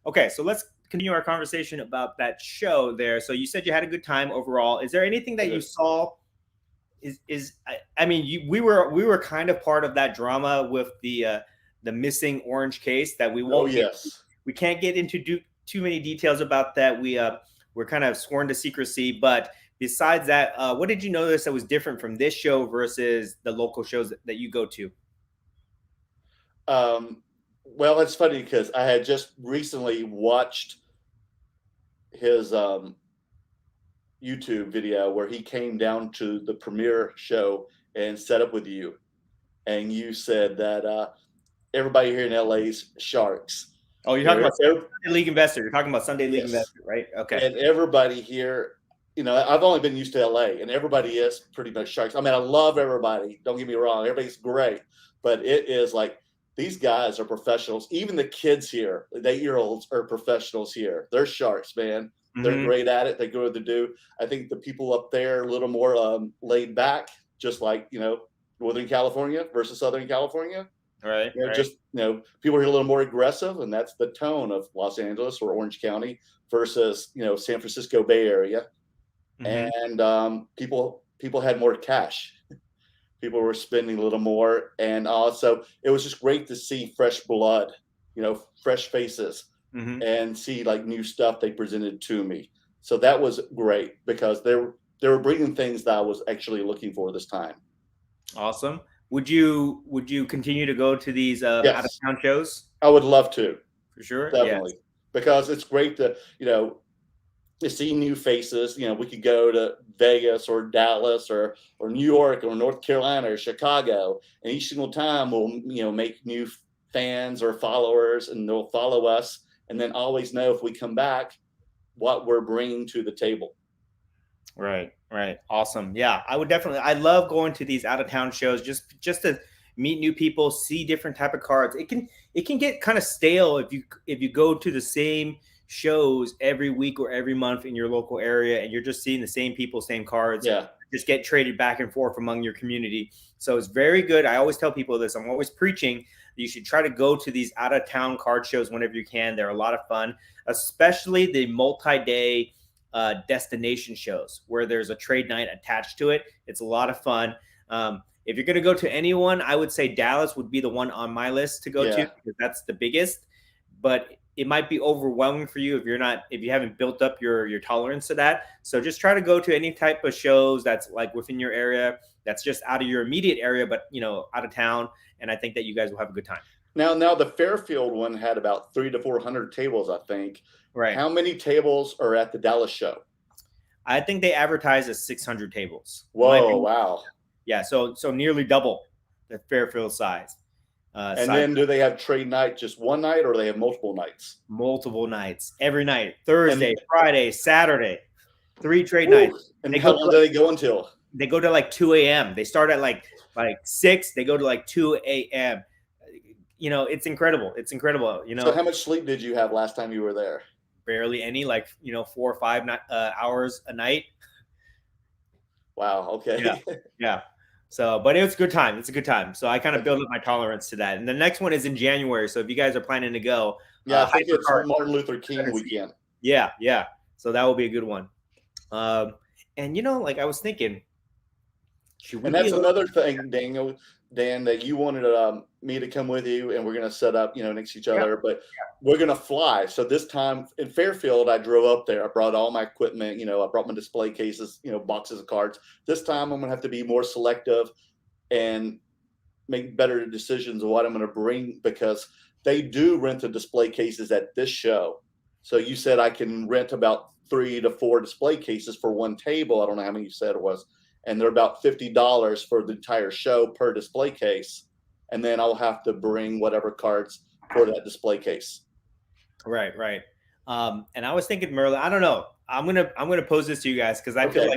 Okay, so let's continue our conversation about that show there. So you said you had a good time overall. Is there anything that you saw? We were kind of part of that drama with the missing orange case that we won't. Oh yes. We can't get into too many details about that. We're kind of sworn to secrecy. But besides that, what did you notice that was different from this show versus the local shows that you go to? Well, it's funny because I had just recently watched his YouTube video where he came down to the premiere show and set up with you. and you said that everybody here in LA's sharks. Oh, you're talking about Sunday League Investor. You're talking about Sunday League Investor, right? Okay. And everybody here, I've only been used to LA, and everybody is pretty much sharks. I mean, I love everybody. Don't get me wrong. Everybody's great. But it is like these guys are professionals. Even the kids here, the 8-year-olds are professionals here. They're sharks, man. They're great at it. They go to do. I think the people up there are a little more laid back, just like, Northern California versus Southern California. Right. Just, people are a little more aggressive, and that's the tone of Los Angeles or Orange County versus, San Francisco Bay Area. And people had more cash. People were spending a little more. And also it was just great to see fresh blood, fresh faces, and see like new stuff they presented to me. So that was great because they were bringing things that I was actually looking for this time. Awesome. Would you continue to go to these out of town shows? I would love to. For sure. Definitely. Yes. Because it's great to, to see new faces. We could go to Vegas or Dallas or New York or North Carolina or Chicago, and each single time we'll make new fans or followers, and they'll follow us, and then always know if we come back what we're bringing to the table. Right. Awesome. Yeah, I would definitely. I love going to these out of town shows just to meet new people, see different type of cards. It can get kind of stale if you go to the same shows every week or every month in your local area, and you're just seeing the same people, same cards. Yeah. Just get traded back and forth among your community. So it's very good. I always tell people this. I'm always preaching that you should try to go to these out of town card shows whenever you can. They're a lot of fun, especially the multi-day destination shows where there's a trade night attached to it. It's a lot of fun. If you're going to go to anyone, I would say Dallas would be the one on my list to go to because that's the biggest, but it might be overwhelming for you if you haven't built up your tolerance to that. So just try to go to any type of shows that's like within your area, that's just out of your immediate area, but out of town. And I think that you guys will have a good time. Now the Fairfield one had about 300 to 400 tables, I think. Right. How many tables are at the Dallas show? I think they advertise as 600 tables. Whoa! Wow. Yeah. So nearly double the Fairfield size. And then do they have trade night just one night, or do they have multiple nights? Multiple nights, every night, Thursday, Friday, Saturday, 3 trade nights. And how long do they go until? They go to like 2 a.m. They start at like 6. They go to like 2 a.m. It's incredible. It's incredible. So how much sleep did you have last time you were there? Barely any, 4 or 5 hours a night. Wow. Okay. Yeah. So, but it's a good time. It's a good time. So I kind of build up my tolerance to that. And the next one is in January. So if you guys are planning to go, I think it's Martin Luther King weekend. Yeah. So that will be a good one. And I was thinking, and that's another thing, Dan, that you wanted me to come with you, and we're going to set up, next to each other, but we're going to fly. So this time in Fairfield, I drove up there. I brought all my equipment, I brought my display cases, boxes of cards. This time I'm going to have to be more selective and make better decisions of what I'm going to bring, because they do rent the display cases at this show. So you said I can rent about 3 to 4 display cases for one table. I don't know how many you said it was. And they're about $50 for the entire show per display case. And then I'll have to bring whatever cards for that display case. Right. And I was thinking, Merlin, I don't know. I'm gonna pose this to you guys because I feel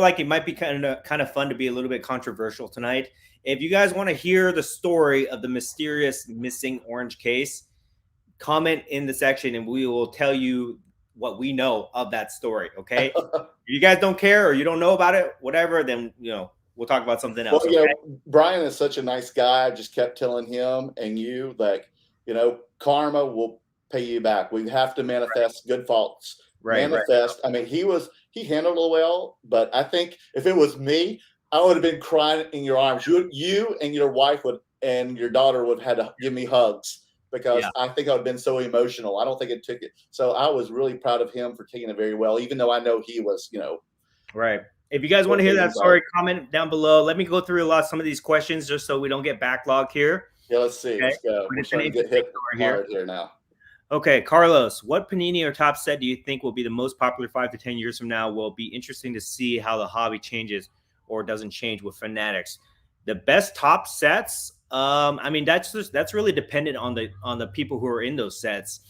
like it might be kind of fun to be a little bit controversial tonight. If you guys want to hear the story of the mysterious missing orange case, comment in the section and we will tell you what we know of that story. Okay. If you guys don't care or you don't know about it, whatever, then we'll talk about something else. Well, Brian is such a nice guy. I just kept telling him and you, karma will pay you back. We have to manifest good faults. Manifest. Right. I mean, he handled it well, but I think if it was me, I would have been crying in your arms. You and your wife and your daughter would have had to give me hugs. Because I think I would have been so emotional. I don't think it took it. So I was really proud of him for taking it very well, even though I know he was, Right. If you guys want to hear that story, comment down below. Let me go through some of these questions just so we don't get backlogged here. Yeah, let's see. Okay. Let's go. We're trying to get hit hard here now. Okay, Carlos, what Panini or Top set do you think will be the most popular 5 to 10 years from now? Will be interesting to see how the hobby changes or doesn't change with Fanatics. The best top sets. I mean, that's really dependent on the people who are in those sets.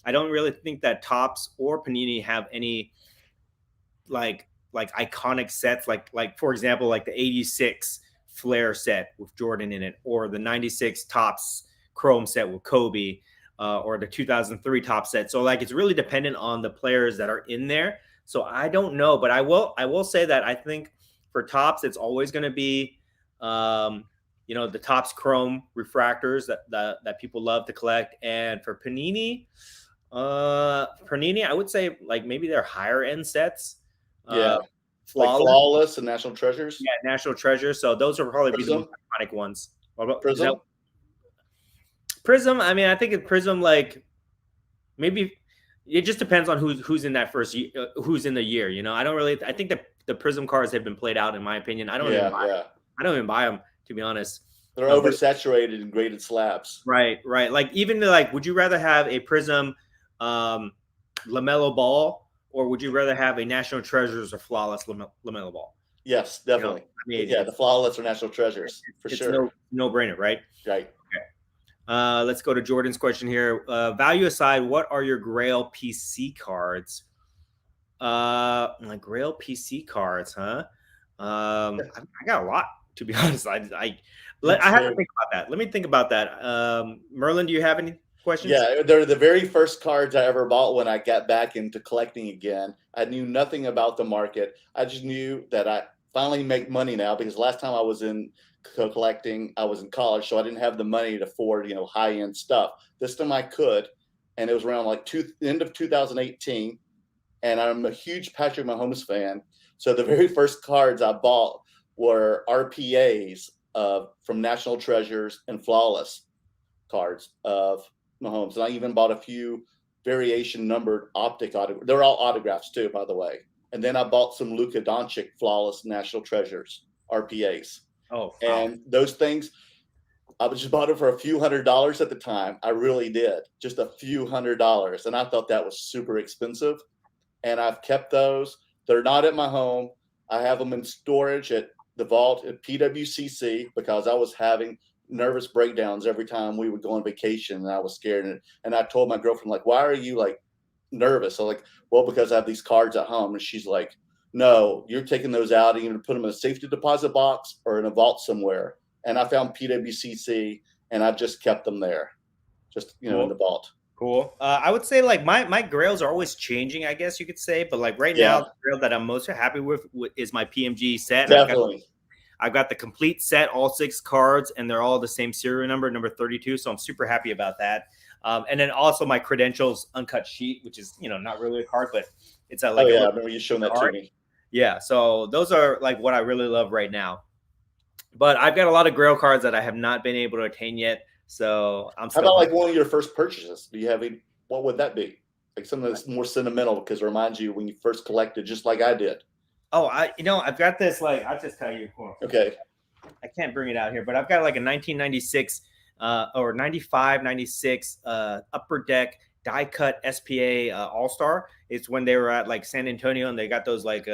I don't really think that Tops or Panini have any like iconic sets, like for example, like the '86 Flair set with Jordan in it, or the '96 Tops Chrome set with Kobe, or the 2003 Top set. So like it's really dependent on the players that are in there. So I don't know, but I will say that I think for Tops it's always going to be the Tops Chrome refractors that people love to collect, and for Panini, I would say like maybe their higher end sets. Uh, Yeah, like Flawless, Flawless and National Treasures. yeah, National Treasure. So those will probably be the most Prism, iconic ones. What about, is that Prism. Prism? I mean, I think it's Prism. Like maybe it just depends on who's in that first who's in the year. I don't really. I think that the Prism cards have been played out in my opinion. Yeah. I don't even buy them to be honest. They're But oversaturated in graded slabs. right. Like even like, would you rather have a Prism Lamelo Ball, or would you rather have a National Treasures or Flawless Lamelo Ball? Yes, definitely. I mean, Yeah, the Flawless or National Treasures for it's sure. no brainer, right? Right. Let's go to Jordan's question here. Value aside, what are your Grail PC cards? My Grail PC cards, huh? I got a lot, to be honest. I have to think about that. Let me think about that. Merlin, do you have any questions? Yeah, they're the very first cards I ever bought when I got back into collecting again. I knew nothing about the market. I just knew that I finally make money now, because last time I was in collecting, I was in college, so I didn't have the money to afford, high end stuff. This time I could, and it was around like end of 2018. And I'm a huge Patrick Mahomes fan. So the very first cards I bought were RPAs from National Treasures and Flawless cards of Mahomes. And I even bought a few variation numbered optic autographs. They're all autographs too, by the way. And then I bought some Luka Doncic Flawless National Treasures RPAs. Oh, wow. And those things, I just bought it for a few $100s at the time. I really did, just a few $100s, and I thought that was super expensive. And I've kept those. They're not at my home. I have them in storage at the vault at PWCC, because I was having nervous breakdowns every time we would go on vacation, and I was scared. And I told my girlfriend, like, why are you like nervous? I'm like, well, because I have these cards at home. And she's like, no, you're taking those out and you're going to put them in a safety deposit box or in a vault somewhere. And I found PWCC, and I've just kept them there, just, in the vault. Cool. I would say like my Grails are always changing, I guess you could say, but like right now, the Grail that I'm most happy with is my PMG set. Definitely. I've got the complete set, all 6 cards, and they're all the same serial number 32. So I'm super happy about that. And then also my Credentials uncut sheet, which is not really a card, but it's I remember you showing that to me. Yeah. So those are like what I really love right now. But I've got a lot of Grail cards that I have not been able to attain yet. So I'm. How about like one of your first purchases? Do you have any? What would that be? Like something that's more sentimental, because it reminds you when you first collected, just like I did. Oh, I've got this. Like, I'll just tell you. Okay. I can't bring it out here, but I've got like a 1996 or 95, 96 upper deck die cut SPA All Star. It's when they were at like San Antonio, and they got those like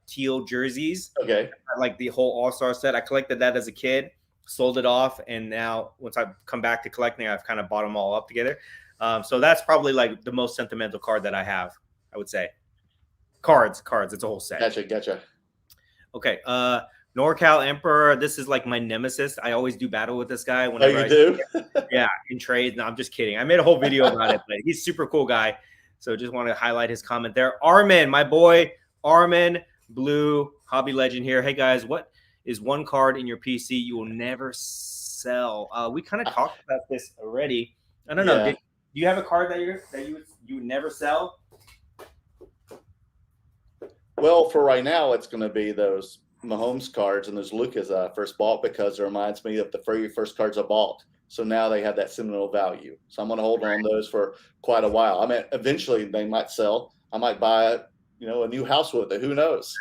teal jerseys. Okay. Like the whole All Star set. I collected that as a kid, sold it off, and now once I've come back to collecting, I've kind of bought them all up together. So that's probably like the most sentimental card that I have, I would say. Cards. It's a whole set. Gotcha. Okay. Norcal Emperor. This is like my nemesis. I always do battle with this guy. Whenever I do? Yeah, in trades. No, I'm just kidding. I made a whole video about it, but he's a super cool guy. So just want to highlight his comment there. Armin, my boy, Armin Blue, hobby legend here. Hey guys, what is one card in your PC you will never sell? We kind of talked about this already. I don't know. Do you have a card that you would never sell? Well, for right now, it's going to be those Mahomes cards and those Lucas I first bought, because it reminds me of the very first cards I bought. So now they have that sentimental value. So I'm going to hold on to those for quite a while. I mean, eventually they might sell. I might buy, a new house with it. Who knows?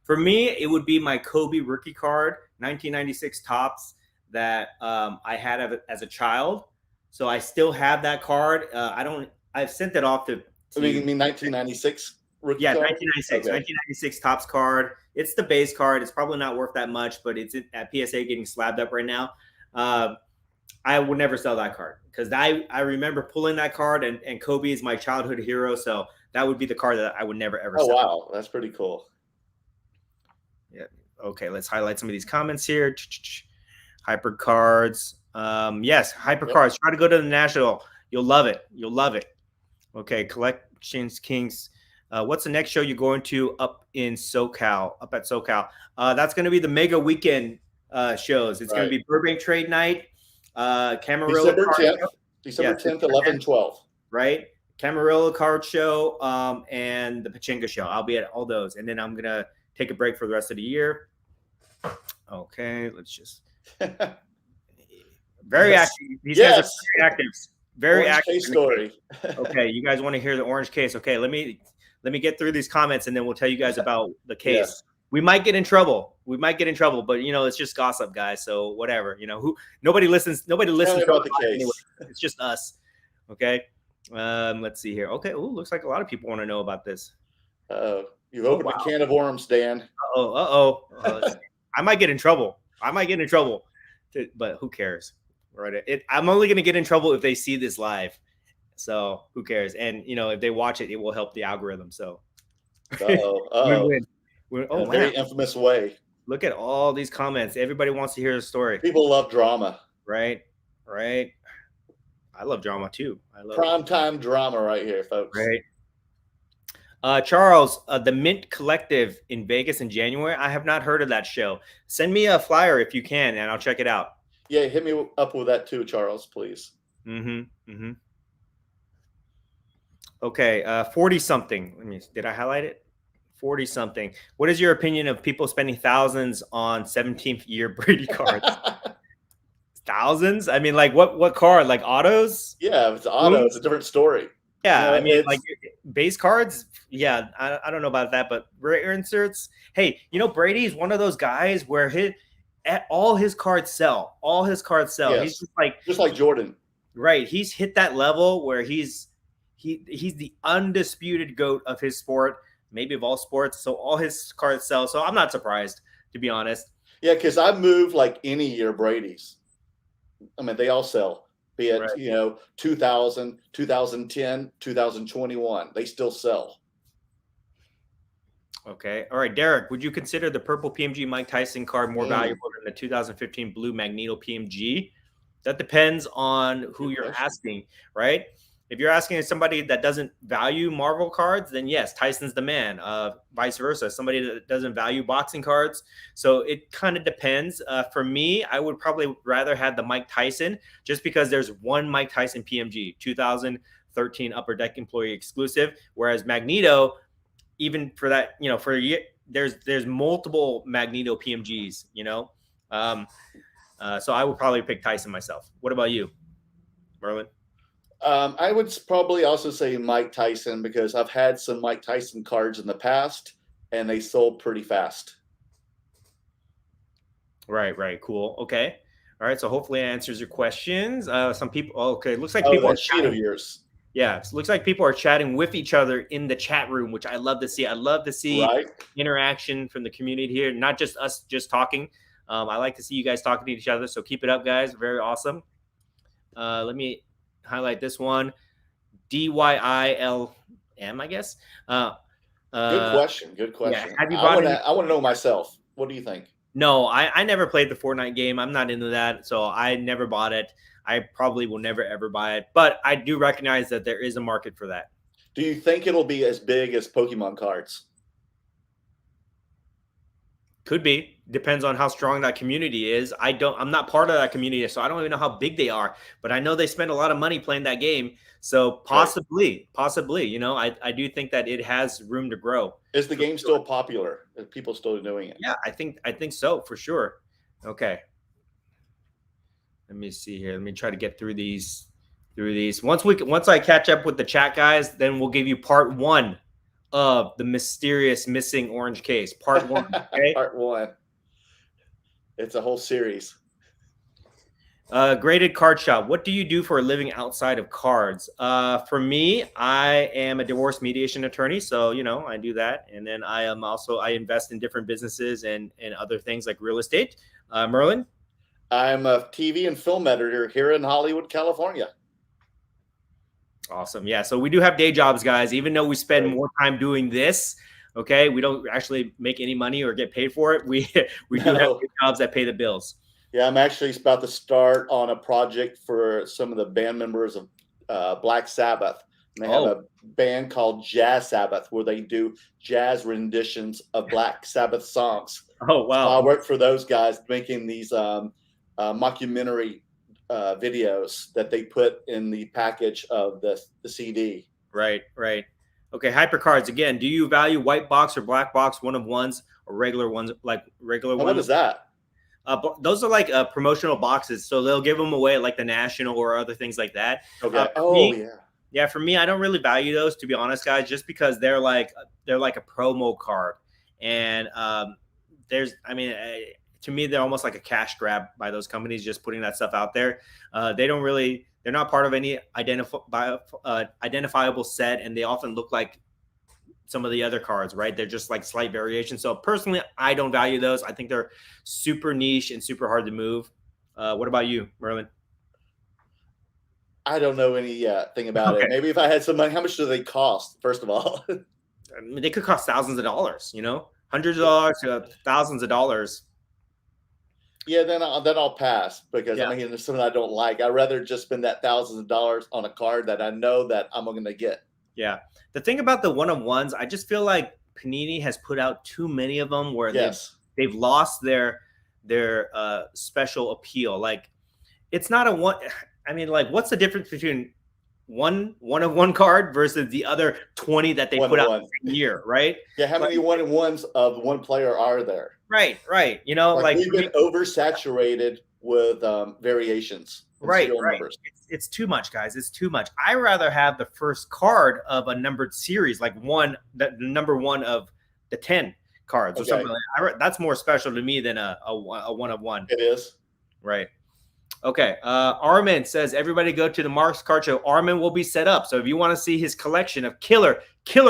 For me, it would be my Kobe rookie card, 1996 Tops, that I had as a child. So I still have that card. I've sent it off to. You mean 1996? rookie Yeah, card? 1996. Okay. 1996 Topps card. It's the base card. It's probably not worth that much, but it's at PSA getting slabbed up right now. I would never sell that card because I remember pulling that card, and Kobe is my childhood hero. So that would be the card that I would never ever Oh, sell. wow. That's pretty cool. Yeah. Okay, let's highlight some of these comments here. Hyper cards. Yes, hyper cards. Try to go to the National. You'll love it. You'll love it. Okay, Collections Kings. What's the next show you're going to up in SoCal? Up at SoCal. That's going to be the Mega Weekend shows. It's going to be Burbank Trade Night, Camarillo December Card 10th. Show. December 10th, 11, 12. Right? Camarillo Card Show and the Pachinko Show. I'll be at all those. And then I'm going to take a break for the rest of the year. Okay, let's just... Very active. These guys are very active. Very Orange active. Case story. Okay, you guys want to hear the orange case? Okay, let me get through these comments and then we'll tell you guys about the case. Yes. We might get in trouble. But it's just gossip, guys. So whatever. Nobody listens. Nobody listens about the case. anyway. It's just us. Okay. Let's see here. Okay. Oh, looks like a lot of people want to know about this. You've opened a can of worms, Dan. I might get in trouble. But who cares? Right. I'm only going to get in trouble if they see this live. So who cares? And, if they watch it, it will help the algorithm. So. Very infamous way. Look at all these comments. Everybody wants to hear the story. People love drama. Right. I love drama too. I love primetime drama right here, folks. Right. Charles, the Mint Collective in Vegas in January. I have not heard of that show. Send me a flyer if you can, and I'll check it out. Yeah, hit me up with that too, Charles, please. Okay, 40-something. Did I highlight it? 40-something. What is your opinion of people spending thousands on 17th year Brady cards? Thousands? I mean, like what card? Like autos? Yeah, if it's auto, it's a different story. Yeah, like base cards. Yeah, I don't know about that, but rare inserts. Hey, Brady is one of those guys where all his cards sell. Yes. He's just like Jordan. Right. He's hit that level where he's the undisputed GOAT of his sport, maybe of all sports. So all his cards sell. So I'm not surprised, to be honest. Yeah, because I move like any year Brady's. I mean, they all sell. Be it 2000, 2010, 2021, they still sell. Okay. All right, Derek, would you consider the purple PMG Mike Tyson card more valuable than the 2015 blue Magneto PMG? That depends on who you're asking, right? If you're asking somebody that doesn't value Marvel cards, then yes, Tyson's the man. Vice versa, somebody that doesn't value boxing cards. So it kind of depends. For me, I would probably rather have the Mike Tyson just because there's one Mike Tyson PMG, 2013 Upper Deck employee exclusive. Whereas Magneto, even for that, for a year, there's multiple Magneto PMGs, so I would probably pick Tyson myself. What about you, Merlin? I would probably also say Mike Tyson because I've had some Mike Tyson cards in the past and they sold pretty fast. Right. Cool. Okay. All right. So hopefully it answers your questions. Some people, okay. Looks like people are sheet of yours. Yeah. It looks like people are chatting with each other in the chat room, which I love to see. I love to see interaction from the community here, not just us just talking. I like to see you guys talking to each other. So keep it up, guys. Very awesome. Let me highlight this one. DYILM, I guess. Good question. Yeah. I want to know myself. What do you think? No, I never played the Fortnite game. I'm not into that, so I never bought it. I probably will never, ever buy it. But I do recognize that there is a market for that. Do you think it'll be as big as Pokemon cards? Could be. Depends on how strong that community is. I'm not part of that community, so I don't even know how big they are. But I know they spend a lot of money playing that game. So possibly, I do think that it has room to grow. Is the game still popular? Are people still doing it? Yeah, I think so for sure. Okay. Let me see here. Let me try to get through these. Once I catch up with the chat guys, then we'll give you part 1 of the mysterious missing orange case. Part 1. Okay? Part 1. It's a whole series. Graded card shop. What do you do for a living outside of cards? For me, I am a divorce mediation attorney, so I do that, and then I invest in different businesses and other things like real estate. Merlin. I'm a TV and film editor here in Hollywood, California. Awesome. Yeah. So we do have day jobs, guys. Even though we spend more time doing this, okay, we don't actually make any money or get paid for it. We do have day jobs that pay the bills. Yeah, I'm actually about to start on a project for some of the band members of Black Sabbath. And they have a band called Jazz Sabbath where they do jazz renditions of Black Sabbath songs. Oh, wow. So I work for those guys making these mockumentary videos that they put in the package of the CD. Right. Okay, hypercards again. Do you value white box or black box, one of ones, or regular ones, like regular ones? What is that? Those are like promotional boxes, so they'll give them away at like the National or other things like that. Okay. Yeah. For me, I don't really value those, to be honest, guys, just because they're like a promo card, and to me, they're almost like a cash grab by those companies just putting that stuff out there. They're not part of any identifiable set, and they often look like some of the other cards, right? They're just like slight variations. So personally, I don't value those. I think they're super niche and super hard to move. What about you, Merlin? I don't know anything about it. Maybe if I had some money, how much do they cost, first of all? I mean, they could cost thousands of dollars, hundreds of dollars to thousands of dollars. Yeah, then I'll pass because there's something I don't like. I'd rather just spend that thousands of dollars on a card that I know that I'm going to get. Yeah. The thing about the one-of-ones, I just feel like Panini has put out too many of them where they've lost their special appeal. Like, it's not a one. I mean, like, what's the difference between one-of-one card versus the other 20 that they put out a year, right? Yeah, how many one-of-ones of one player are there? Right. Like we've been oversaturated with variations. Right. It's too much, guys. It's too much. I rather have the first card of a numbered series, like the number one of the 10 cards or something like that. That's more special to me than a one-of-one. It is. Right. Okay. Armin says, everybody go to the Mark's Card Show. Armin will be set up. So if you want to see his collection of killer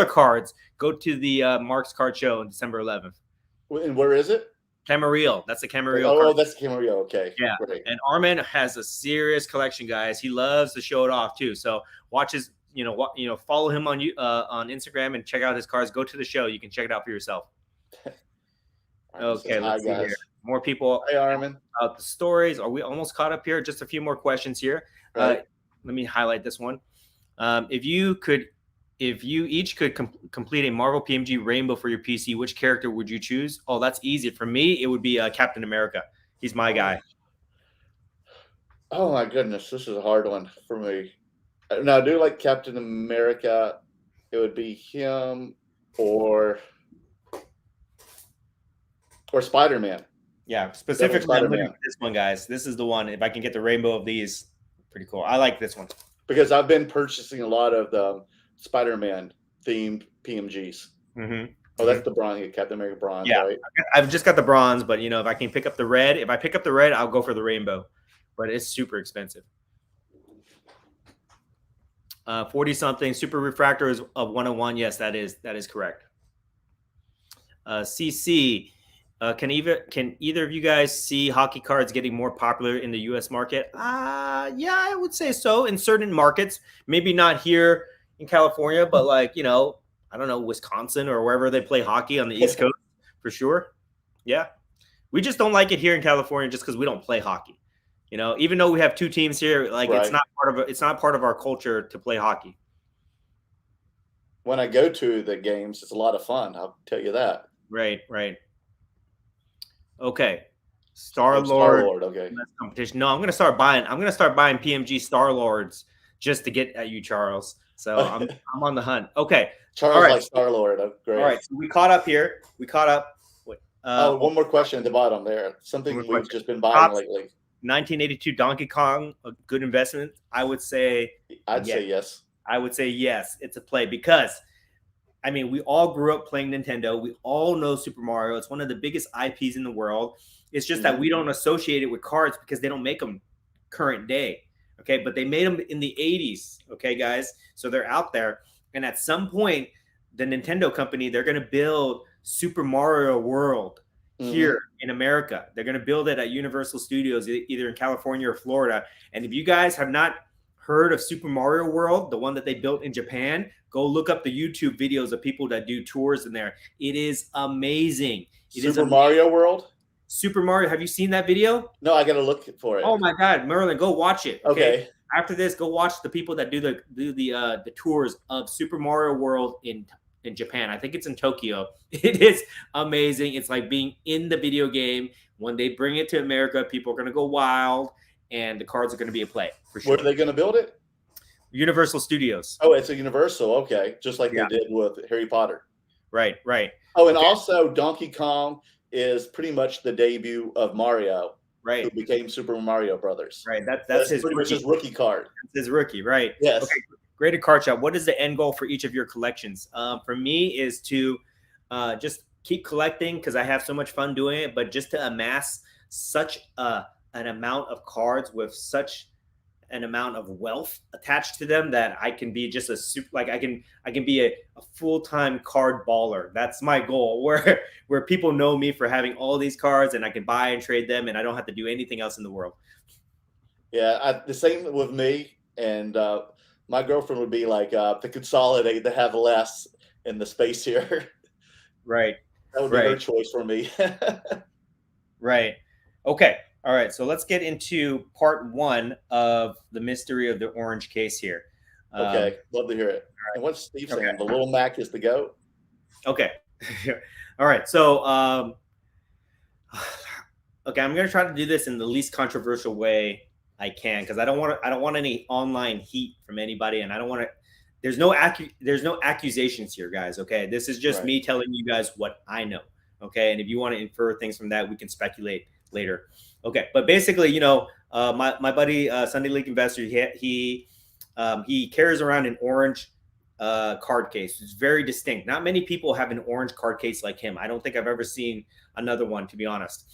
cards, go to the Mark's Card Show on December 11th. And where is it? Camarillo. That's the Camarillo. Oh, that's Camarillo. Okay. Yeah. Great. And Armin has a serious collection, guys. He loves to show it off too. So watch his, follow him on Instagram and check out his cards. Go to the show. You can check it out for yourself. Okay. Let's see here. More people. Hey, Armin. The stories. Are we almost caught up here? Just a few more questions here. Right. Let me highlight this one. If you each could complete a Marvel PMG Rainbow for your PC, which character would you choose? Oh, that's easy. For me, it would be Captain America. He's my guy. Oh, my goodness. This is a hard one for me. No, I do like Captain America. It would be him or Spider-Man. Yeah, specifically this one, guys. This is the one. If I can get the rainbow of these, pretty cool. I like this one. Because I've been purchasing a lot of the Spider-Man themed PMGs. Mm-hmm. Oh, that's the bronze, Captain America bronze, yeah, right? I've just got the bronze, but if I can pick up the red, I'll go for the rainbow. But it's super expensive. 40-something super refractor is of 101. Yes, that is correct. CC, can either of you guys see hockey cards getting more popular in the U.S. market? Yeah, I would say so in certain markets. Maybe not here in California, but like, I don't know, Wisconsin or wherever they play hockey on the East Coast for sure. Yeah. We just don't like it here in California just because we don't play hockey. Even though we have two teams here, like it's not part of our culture to play hockey. When I go to the games, it's a lot of fun. I'll tell you that. Right. Okay. Star-Lord. Okay. Competition. No, I'm gonna start buying PMG Star-Lords just to get at you, Charles. So I'm on the hunt. Okay. Charles likes Star-Lord. Oh, great. All right. So we caught up here. One more question at the bottom there. Something we've just been buying lately. 1982 Donkey Kong, a good investment. I would say. Say yes. I would say yes. It's a play because, we all grew up playing Nintendo. We all know Super Mario. It's one of the biggest IPs in the world. It's just that we don't associate it with cards because they don't make them current day. Okay, but they made them in the 80s. Okay, guys, so they're out there, and at some point, the Nintendo company, they're going to build Super Mario World here in America. They're going to build it at Universal Studios, either in California or Florida. And if you guys have not heard of Super Mario World, the one that they built in Japan, go look up the YouTube videos of people that do tours in there. It is amazing. Super Mario World? Super Mario. Have you seen that video? No, I got to look for it. Oh my God, Merlin, go watch it. Okay. After this, go watch the people that do the tours of Super Mario World in Japan. I think it's in Tokyo. It is amazing. It's like being in the video game. When they bring it to America, people are going to go wild, and the cards are going to be a play for sure. Where are they going to build it? Universal Studios. Oh, it's a Universal. Okay, just like they did with Harry Potter. Right. Oh, and also Donkey Kong is pretty much the debut of Mario, right? Who became Super Mario Brothers. Right. That's his pretty much his rookie card. That's his rookie, right? Yes. Okay. Graded Card Shop. What is the end goal for each of your collections? For me, is to just keep collecting because I have so much fun doing it. But just to amass such an amount of cards with such an amount of wealth attached to them that I can be just I can be a full-time card baller. That's my goal, where people know me for having all these cards and I can buy and trade them and I don't have to do anything else in the world. Yeah, the same with me. And my girlfriend would be like, to consolidate, to have less in the space here. Right. That would be her choice for me. Right. Okay. All right. So let's get into part one of the mystery of the orange case here. Okay. Love to hear it. Right. And what's Steve saying? The little Mac is the GOAT? Okay. All right. So, okay, I'm going to try to do this in the least controversial way I can, because I don't want any online heat from anybody, and I don't want to. There's no accusations here, guys. Okay, this is just me telling you guys what I know. Okay, and if you want to infer things from that, we can speculate later. Okay, but basically, my buddy Sunday League Investor, he carries around an orange card case. It's very distinct. Not many people have an orange card case like him. I don't think I've ever seen another one, to be honest.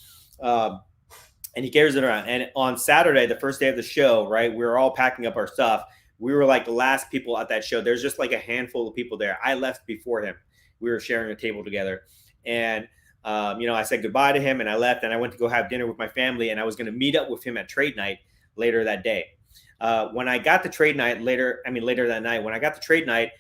And he carries it around. And on Saturday, the first day of the show, right, we were all packing up our stuff. We were like the last people at that show. There's just like a handful of people there. I left before him. We were sharing a table together. And, I said goodbye to him and I left, and I went to go have dinner with my family, and I was going to meet up with him at trade night later that day. When I got to trade night later that night, when I got to trade night,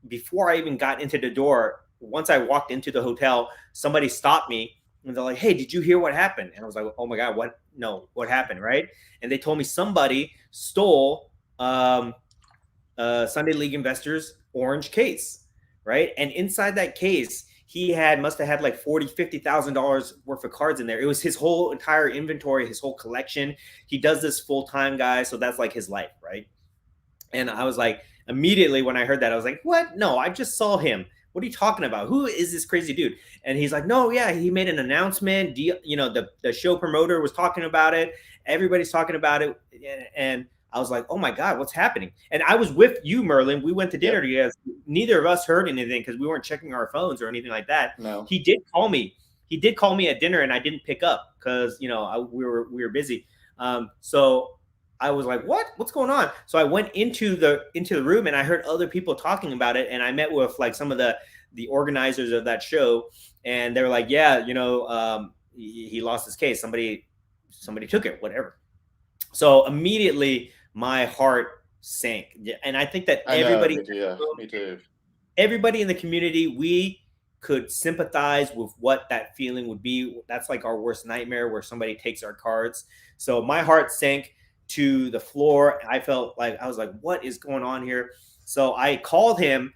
before I even got into the door, once I walked into the hotel, somebody stopped me and they're like, "Hey, did you hear what happened?" And I was like, "Oh my God, what? No, what happened?" Right. And they told me somebody stole Sunday League Investors orange case. Right. And inside that case, he must have had like $40,000-$50,000 worth of cards in there. It was his whole entire inventory, his whole collection. He does this full time, guys. So that's like his life. Right. And I was like, immediately when I heard that, I was like, "What? No, I just saw him. What are you talking about? Who is this crazy dude?" And he's like, "No, yeah, he made an announcement. The show promoter was talking about it. Everybody's talking about it." And I was like, "Oh my God, what's happening?" And I was with you, Merlin. We went to dinner together. Neither of us heard anything because we weren't checking our phones or anything like that. No. He did call me. He did call me at dinner, and I didn't pick up because we were busy. So I was like, what's going on? So I went into the room and I heard other people talking about it. And I met with like some of the organizers of that show. And they were like, "Yeah, he lost his case. Somebody took it, whatever." So immediately my heart sank. And I think that everybody, me too. Everybody in the community, we could sympathize with what that feeling would be. That's like our worst nightmare, where somebody takes our cards. So my heart sank to the floor. I felt like, I was like, what is going on here? So I called him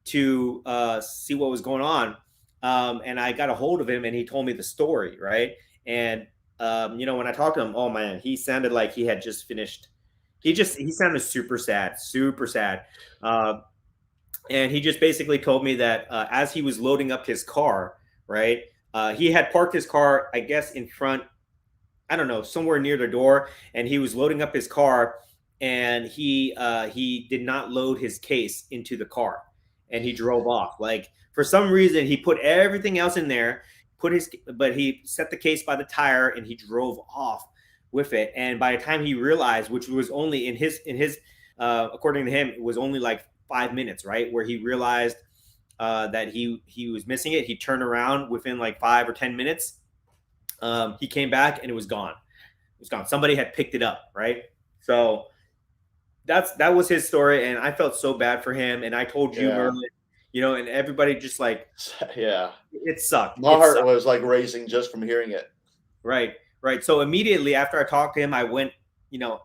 to see what was going on. And I got a hold of him and he told me the story. Right. And, when I talked to him, oh man, he sounded like he had just finished. He sounded super sad. And he just basically told me that as he was loading up his car, right, he had parked his car, I guess, in front, I don't know, somewhere near the door, and he was loading up his car, and he did not load his case into the car, and he drove off. Like, for some reason, he put everything else in there, but he set the case by the tire, and he drove off with it. And by the time he realized, which was only in his according to him, it was only like 5 minutes, right, where he realized that he was missing it. He turned around within like 5 or 10 minutes. He came back and it was gone. It was gone. Somebody had picked it up, right? So that was his story, and I felt so bad for him. And I told you, Merlin, and everybody just like, it sucked. My heart was like racing just from hearing it. Right. So immediately after I talked to him, I went,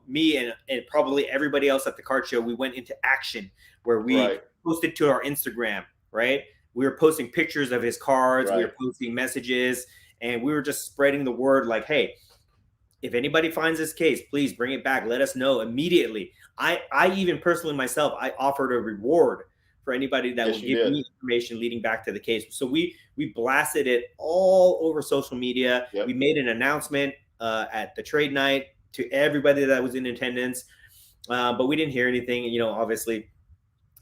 me and probably everybody else at the card show, we went into action where we posted to our Instagram, right? We were posting pictures of his cards. We were posting messages, and we were just spreading the word like, hey, if anybody finds this case, please bring it back. Let us know immediately. I even personally myself, I offered a reward for anybody that would give me information leading back to the case. So we blasted it all over social media. Yep. We made an announcement at the trade night to everybody that was in attendance, but we didn't hear anything, obviously.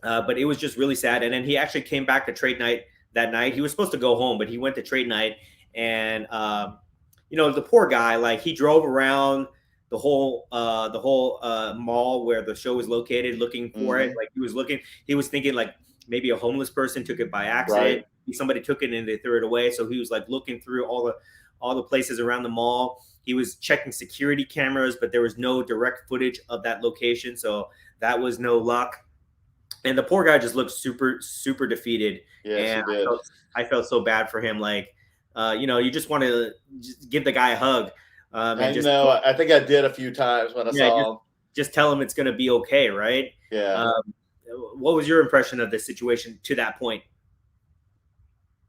But it was just really sad. And then he actually came back to trade night that night. He was supposed to go home, but he went to trade night, and the poor guy, like, he drove around the whole mall where the show was located looking for it. Like, he was thinking like maybe a homeless person took it by accident. Somebody took it and they threw it away. So he was like looking through all the places around the mall. He was checking security cameras, but there was no direct footage of that location. So that was no luck. And the poor guy just looked super, super defeated. Yes, and I felt so bad for him. Like, you just want to just give the guy a hug. I think I did a few times when I saw him. Just tell him it's going to be okay, right? Yeah. What was your impression of the situation to that point?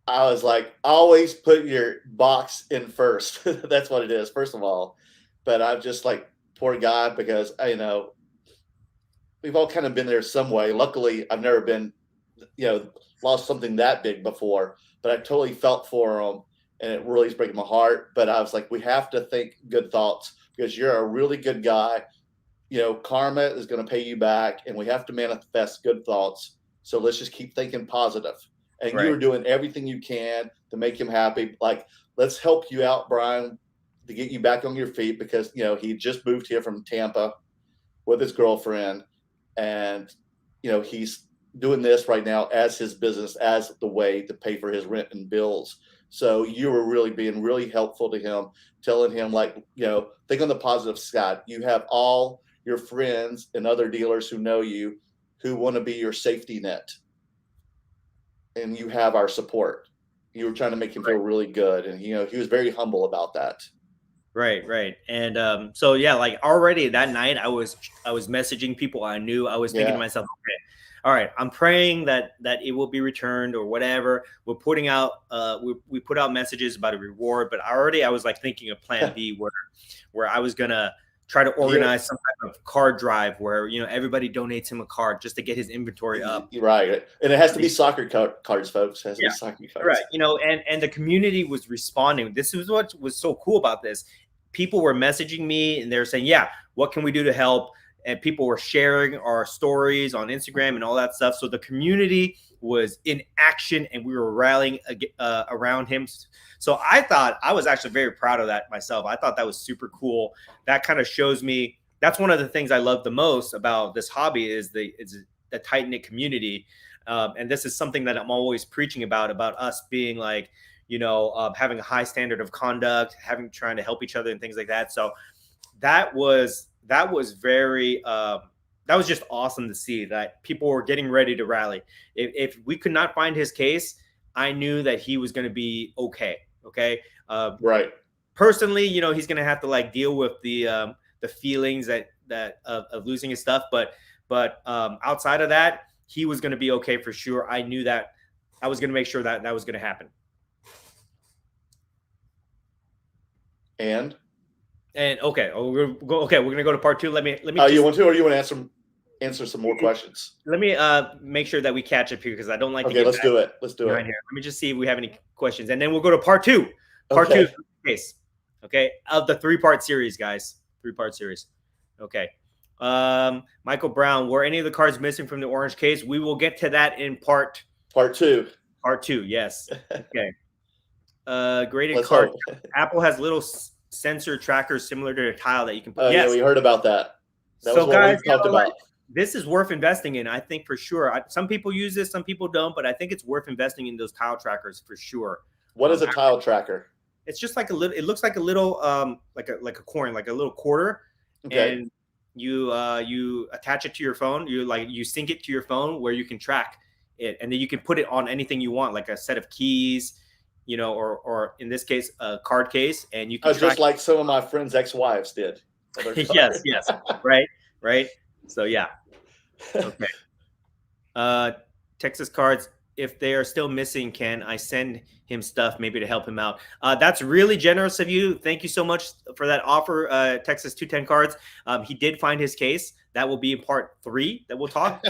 I was like, always put your box in first. That's what it is, first of all. But I'm just like, poor guy, because we've all kind of been there some way. Luckily, I've never been, lost something that big before, but I totally felt for him. And it really is breaking my heart. But I was like, we have to think good thoughts, because you're a really good guy. Karma is going to pay you back, and we have to manifest good thoughts. So let's just keep thinking positive. And you were doing everything you can to make him happy. Like, let's help you out, Brian, to get you back on your feet, because, he just moved here from Tampa with his girlfriend. And, he's doing this right now as his business, as the way to pay for his rent and bills. So you were really being really helpful to him, telling him, like, think on the positive side. You have all your friends and other dealers who know you, who want to be your safety net. And you have our support. You were trying to make him feel really good. And, he was very humble about that. Right. And so, yeah, like, already that night I was messaging people I knew. I was thinking to myself, okay, all right, I'm praying that it will be returned or whatever. We're putting out we put out messages about a reward, but I was like thinking of plan B where I was gonna try to organize some type of card drive where everybody donates him a card just to get his inventory up. Right. And it has to be soccer cards, folks. It has to be soccer cards. Right. And the community was responding. This is what was so cool about this. People were messaging me and they're saying, yeah, what can we do to help? And people were sharing our stories on Instagram and all that stuff. So the community was in action, and we were rallying around him. So I was actually very proud of that myself. I thought that was super cool. That kind of shows me, that's one of the things I love the most about this hobby is the tight-knit community. And this is something that I'm always preaching about us being like, having a high standard of conduct, trying to help each other and things like that. So that was very that was just awesome to see that people were getting ready to rally. If we could not find his case, I knew that he was going to be okay. Right. Personally, he's going to have to like deal with the feelings that of losing his stuff, but outside of that, he was going to be okay for sure. I knew that. I was going to make sure that was going to happen. And okay, we're gonna go to part two. Let me. You want to, or you want to answer some more questions? Let me make sure that we catch up here, because I don't like. Okay, let's do it. Here. Let me just see if we have any questions, and then we'll go to part two. Part two of the case. Okay, of the 3-part series, guys. 3-part series. Okay. Michael Brown, were any of the cards missing from the orange case? We will get to that in part two. Part two, yes. Okay. Graded card. Apple has little sensor trackers similar to the tile that you can put. Oh, yeah, we heard about that. That was So what guys, we talked about. this is worth investing in, I think, for sure. Some people use this, some people don't, but I think it's worth investing in those tile trackers for sure. What is a tile tracker? It's just like a little. It looks like a little, like a coin, like a little quarter, and you attach it to your phone. You sync it to your phone where you can track it, and then you can put it on anything you want, like a set of keys, or in this case, a card case, and you can. Just like some of my friends' ex-wives did. yes, right. So yeah. Okay. Texas Cards, if they are still missing, can I send him stuff maybe to help him out? That's really generous of you. Thank you so much for that offer, Texas 210 Cards. He did find his case. That will be in part 3 that we'll talk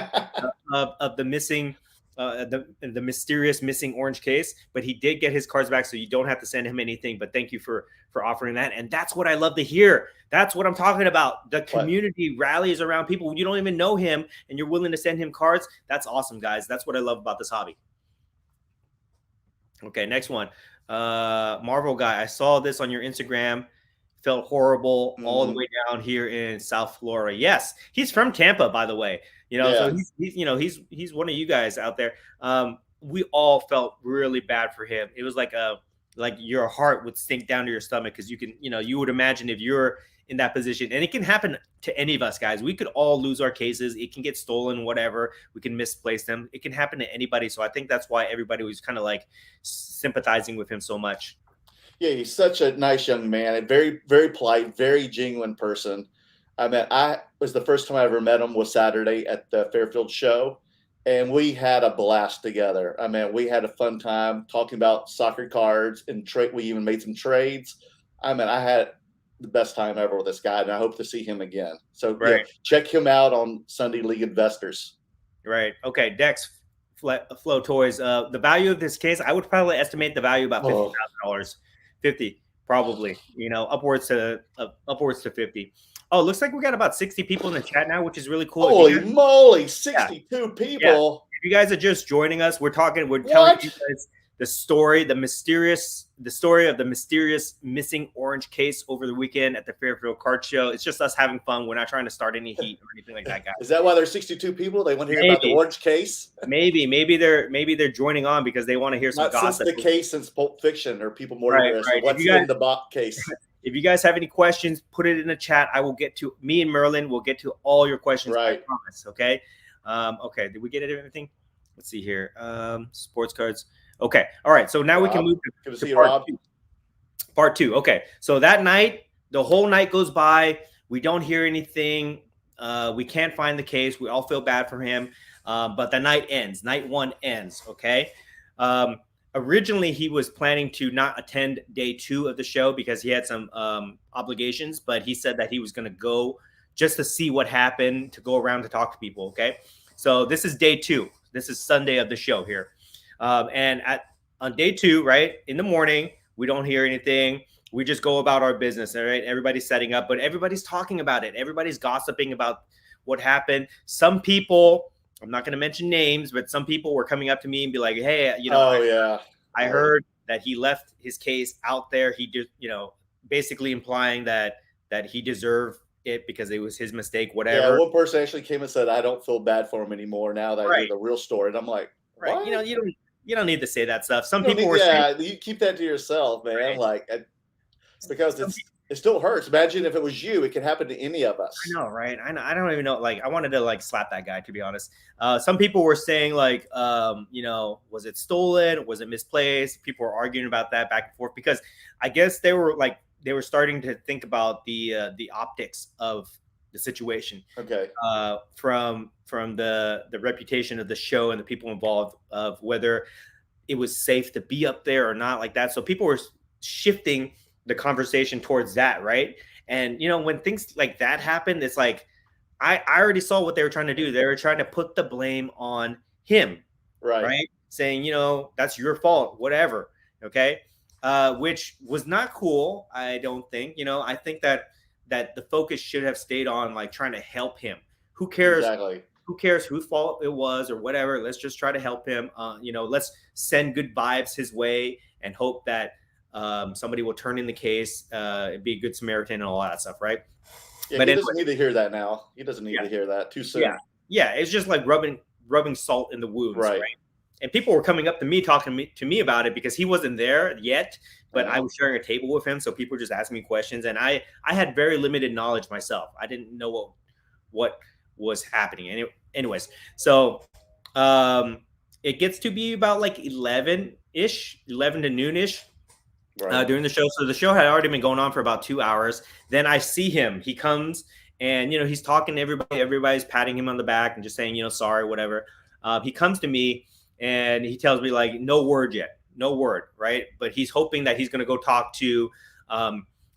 of the missing, the mysterious missing orange case. But he did get his cards back, so you don't have to send him anything. But thank you for offering that. And that's what I love to hear. That's what I'm talking about. The community rallies around people. You don't even know him, and you're willing to send him cards. That's awesome, guys. That's what I love about this hobby. Okay, next one. Marvel guy, I saw this on your Instagram. Felt horrible all the way down here in South Florida. Yes, he's from Tampa, by the way. So he's one of you guys out there. We all felt really bad for him. It was like your heart would sink down to your stomach because you would imagine if you're in that position, and it can happen to any of us, guys. We could all lose our cases. It can get stolen, whatever. We can misplace them. It can happen to anybody. So I think that's why everybody was kind of like sympathizing with him so much. Yeah, he's such a nice young man, a very, very polite, very genuine person. I was the first time I ever met him was Saturday at the Fairfield show, and we had a blast together. We had a fun time talking about soccer cards and we even made some trades. I had the best time ever with this guy, and I hope to see him again. So check him out on Sunday League Investors. Right. Okay. Dex Flow Toys. The value of this case, I would probably estimate the value about $50,000. 50 probably. Upwards to 50. Oh, looks like we got about 60 people in the chat now, which is really cool. Holy moly, 62 people. Yeah. If you guys are just joining us, we're telling you guys the story of the mysterious missing orange case over the weekend at the Fairfield Card Show. It's just us having fun. We're not trying to start any heat or anything like that, guys. Is that why there's 62 people? They want to hear about the orange case? Maybe they're joining on because they want to hear some gossip. Since the case since Pulp Fiction, or people more interested. What's in the case? If you guys have any questions, put it in the chat. I will get to me and Merlin. We'll get to all your questions. I promise. Okay. Okay. Did we get everything? Let's see here. Sports cards. Okay. All right. So now we can move to part 2. Okay. So that night, the whole night goes by. We don't hear anything. We can't find the case. We all feel bad for him. But the night ends. Night 1 ends. Okay. Originally, he was planning to not attend day 2 of the show because he had some obligations, but he said that he was going to go just to see what happened, to go around to talk to people. Okay. So this is day 2. This is Sunday of the show here. And on day 2, right, in the morning, we don't hear anything. We just go about our business. All right. Everybody's setting up, but everybody's talking about it. Everybody's gossiping about what happened. Some people, I'm not going to mention names, but some people were coming up to me and be like, hey, I heard that he left his case out there. He did, basically implying that he deserved it because it was his mistake, whatever. Yeah, one person actually came and said, I don't feel bad for him anymore now that I hear the real story. And I'm like, what? You don't need to say that stuff. Some people were saying, you keep that to yourself, man. Right. Like, because it still hurts. Imagine if it was you, it could happen to any of us. I know, right? I don't even know. Like, I wanted to slap that guy, to be honest. Some people were saying was it stolen? Was it misplaced? People were arguing about that back and forth because I guess they were starting to think about the optics of the situation. Okay. From the reputation of the show and the people involved, of whether it was safe to be up there or not, like that. So people were shifting the conversation towards that, right? And when things like that happen, it's like I already saw what they were trying to do. They were trying to put the blame on him, right? Saying, that's your fault, whatever. Okay. Which was not cool. I don't think, I think that the focus should have stayed on trying to help him. Who cares? Exactly. Who cares whose fault it was or whatever? Let's just try to help him. Let's send good vibes his way and hope that somebody will turn in the case, be a good Samaritan and all that stuff, right? Yeah, But he anyway, doesn't need to hear that now. He doesn't need to hear that too soon. Yeah. It's just like rubbing salt in the wounds, right? And people were coming up to me, talking to me about it because he wasn't there yet, but I was sharing a table with him, so people were just asking me questions, and I had very limited knowledge myself. I didn't know what was happening. Anyways, so it gets to be about like 11-ish, 11 to noon-ish during the show. So the show had already been going on for about 2 hours. Then I see him. He comes and, he's talking to everybody. Everybody's patting him on the back and just saying, sorry, whatever. He comes to me and he tells me like, no word yet, no word, right? But he's hoping that he's going to go talk to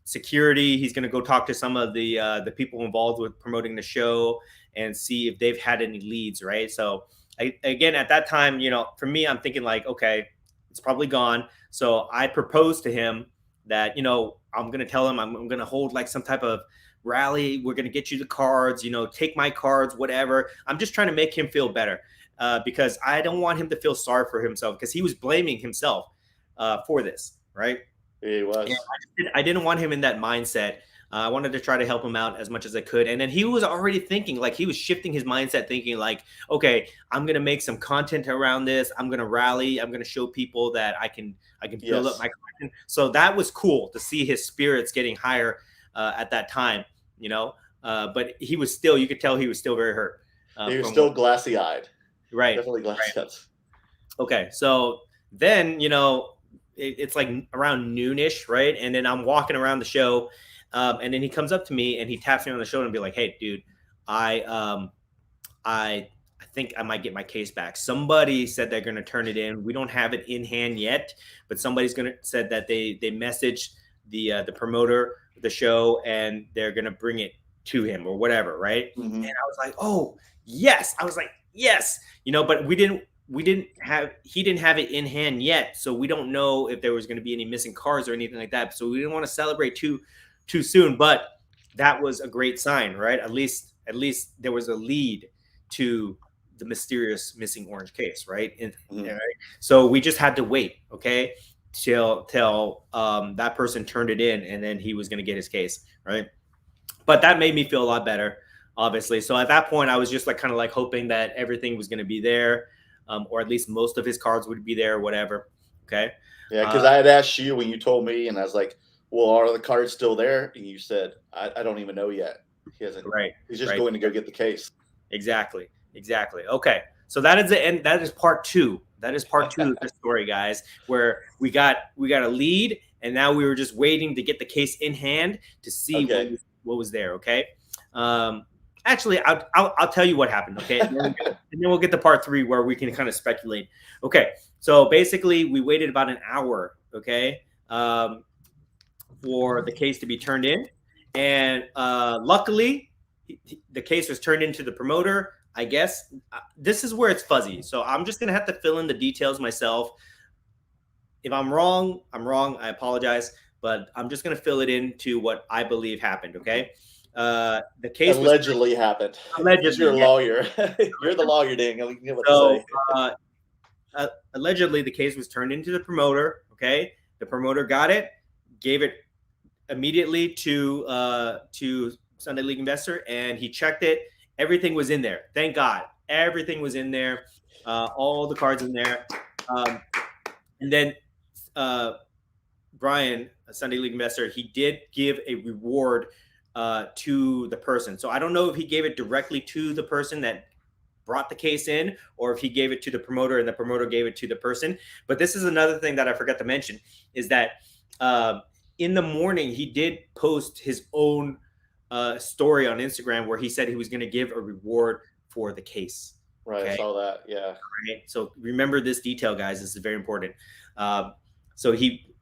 security. He's going to go talk to some of the people involved with promoting the show and see if they've had any leads, right? So again, at that time, for me, I'm thinking like, okay, it's probably gone. So I proposed to him that, I'm going to tell him I'm going to hold like some type of rally. We're going to get you the cards, take my cards, whatever. I'm just trying to make him feel better because I don't want him to feel sorry for himself because he was blaming himself for this, right? He was. I didn't want him in that mindset. I wanted to try to help him out as much as I could. And then he was already thinking, like he was shifting his mindset, thinking like, okay, I'm going to make some content around this. I'm going to rally. I'm going to show people that I can build up my content. So that was cool to see his spirits getting higher at that time, but he was still, you could tell he was still very hurt. He was still glassy eyed. Right. Definitely glassy eyed. Okay. So then, it's like around noonish, right? And then I'm walking around the show. And then he comes up to me and he taps me on the shoulder and be like, "Hey, dude, I think I might get my case back. Somebody said they're going to turn it in. We don't have it in hand yet, but somebody's said that they messaged the promoter of the show and they're going to bring it to him or whatever, right?" And I was like, "Oh, yes." I was like, "Yes." But he didn't have it in hand yet, so we don't know if there was going to be any missing cards or anything like that. So we didn't want to celebrate too soon, but that was a great sign, right? At least there was a lead to the mysterious missing orange case, right? Right? So we just had to wait, okay, till that person turned it in, and then he was going to get his case, right? But that made me feel a lot better, obviously. So at that point, I was just like kind of like hoping that everything was going to be there, or at least most of his cards would be there, or whatever. Okay. Yeah, because I had asked you when you told me, and I was like, "Well, are the cards still there?" And you said, "I don't even know yet. He hasn't. Right. He's just going to go get the case." Exactly. Okay. So that is the end. That is part 2. That is part 2 of the story, guys, where we got a lead, and now we were just waiting to get the case in hand to see what was there. Okay. Actually, I'll tell you what happened. Okay. And then we'll get to part 3 where we can kind of speculate. Okay. So basically, we waited about an hour. Okay. For the case to be turned in, and luckily the case was turned into the promoter. I guess this is where it's fuzzy, so I'm just gonna have to fill in the details myself. If I'm wrong, I apologize, but I'm just gonna fill it into what I believe happened. Okay. The case allegedly happened. Allegedly, you're a lawyer. You're the lawyer, dang. I get what to say. Allegedly the case was turned into the promoter. Okay. The promoter got it, gave it immediately to Sunday League Investor, and he checked it. Everything was in there. Thank God, everything was in there. All the cards in there. And then Brian, a Sunday League Investor, he did give a reward to the person. So I don't know if he gave it directly to the person that brought the case in, or if he gave it to the promoter and the promoter gave it to the person. But this is another thing that I forgot to mention, is that in the morning, he did post his own story on Instagram where he said he was going to give a reward for the case. Right. Okay? I saw that. Yeah. Right. So remember this detail, guys. This is very important. So he,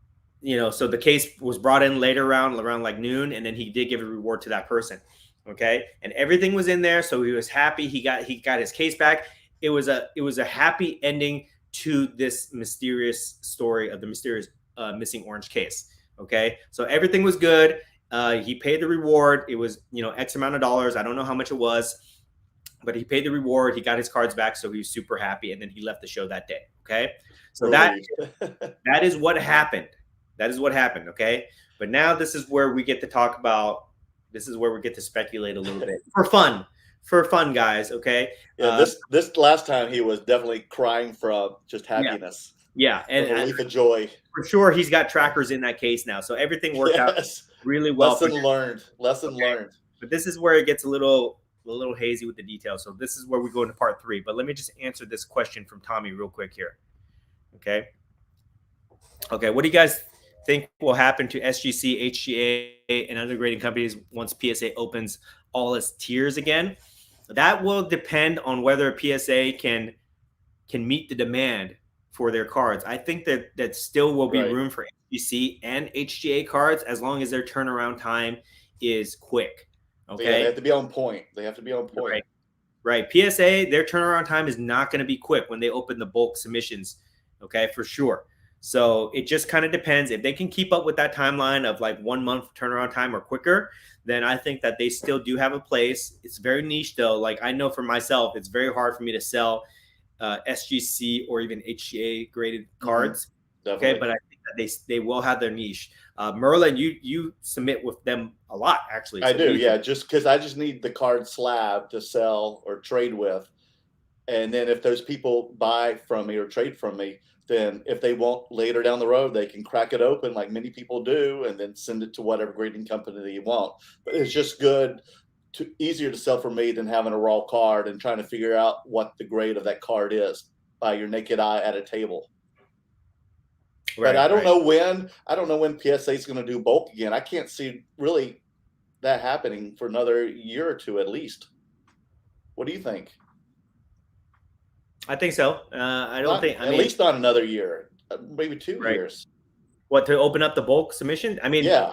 so the case was brought in later around like noon, and then he did give a reward to that person. Okay. And everything was in there. So he was happy. He got his case back. It was a happy ending to this mysterious story of the mysterious missing orange case. Okay. So everything was good. He paid the reward. It was, X amount of dollars. I don't know how much it was, but he paid the reward. He got his cards back. So he was super happy. And then he left the show that day. Okay. So that is what happened. That is what happened. Okay. But now this is where we get to talk about, this is where we get to speculate a little bit for fun, guys. Okay. Yeah, this last time he was definitely crying from just happiness, yeah. from a leap of joy. For sure, he's got trackers in that case now. So everything worked out really well. Lesson learned. Lesson learned. But this is where it gets a little hazy with the details. So this is where we go into part 3. But let me just answer this question from Tommy real quick here. Okay. What do you guys think will happen to SGC, HGA, and other grading companies once PSA opens all its tiers again? That will depend on whether PSA can meet the demand for their cards. I think that still will be room for HGC and HGA cards as long as their turnaround time is quick. Okay, yeah, they have to be on point. They have to be on point. Right. PSA, their turnaround time is not going to be quick when they open the bulk submissions. Okay, for sure. So it just kind of depends. If they can keep up with that timeline of like 1 month turnaround time or quicker, then I think that they still do have a place. It's very niche though. Like I know for myself, it's very hard for me to sell SGC or even HGA graded cards. Okay, but I think that they will have their niche. Merlin, you submit with them a lot, actually. I do, yeah. Just because I just need the card slab to sell or trade with, and then if those people buy from me or trade from me, then if they want later down the road, they can crack it open like many people do, and then send it to whatever grading company they want. But it's just easier to sell for me than having a raw card and trying to figure out what the grade of that card is by your naked eye at a table. But I don't know when PSA is going to do bulk again. I can't see really that happening for another year or two at least. What do you think? I think so. I don't think at least not another year, maybe 2 years. What, to open up the bulk submission? I mean, yeah.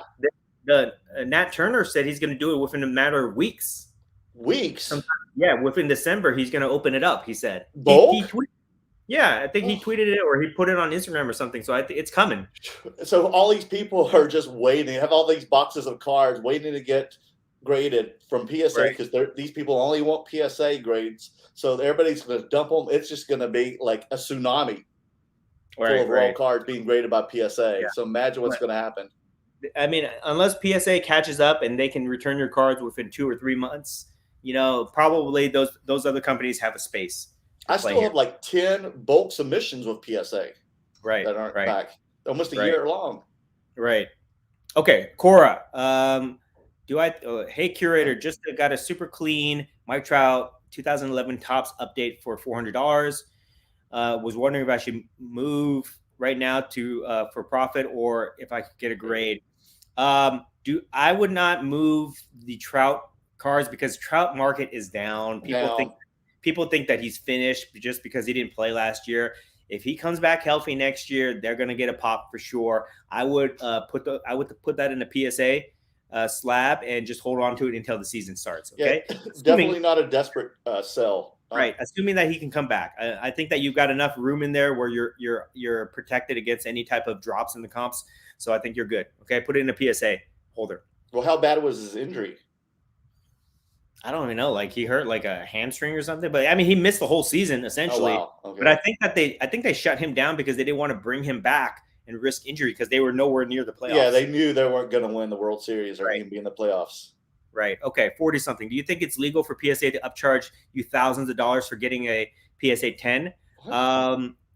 The Nat Turner said he's going to do it within a matter of weeks. Within December he's going to open it up. He said bulk. I think he tweeted it or he put it on Instagram or something. So I think it's coming. So all these people are just waiting. Have all these boxes of cards waiting to get graded from PSA because these people only want PSA grades. So everybody's going to dump them. It's just going to be like a tsunami full of raw cards being graded by PSA. Yeah. So imagine what's going to happen. I mean, unless PSA catches up and they can return your cards within 2 or 3 months, probably those other companies have a space. I still have like 10 bulk submissions with PSA. That aren't back. Almost a year long. Right. Okay, Cora. Hey Curator, just got a super clean Mike Trout 2011 Topps update for $400. Was wondering if I should move right now to for profit or if I could get a grade. I would not move the Trout cards because Trout market is down. People think that he's finished just because he didn't play last year. If he comes back healthy next year, they're going to get a pop for sure. I would put that in a PSA slab and just hold on to it until the season starts. Okay, definitely not a desperate sell. Right, assuming that he can come back. I think that you've got enough room in there where you're protected against any type of drops in the comps. So I think you're good. Okay, put it in a PSA holder. Well, how bad was his injury? I don't even know. Like he hurt like a hamstring or something. But I mean, he missed the whole season essentially. Oh, wow. Okay. But I think they shut him down because they didn't want to bring him back and risk injury because they were nowhere near the playoffs. Yeah, they knew they weren't going to win the World Series or even be in the playoffs. Right. Okay. 40 something. Do you think it's legal for PSA to upcharge you thousands of dollars for getting a PSA 10?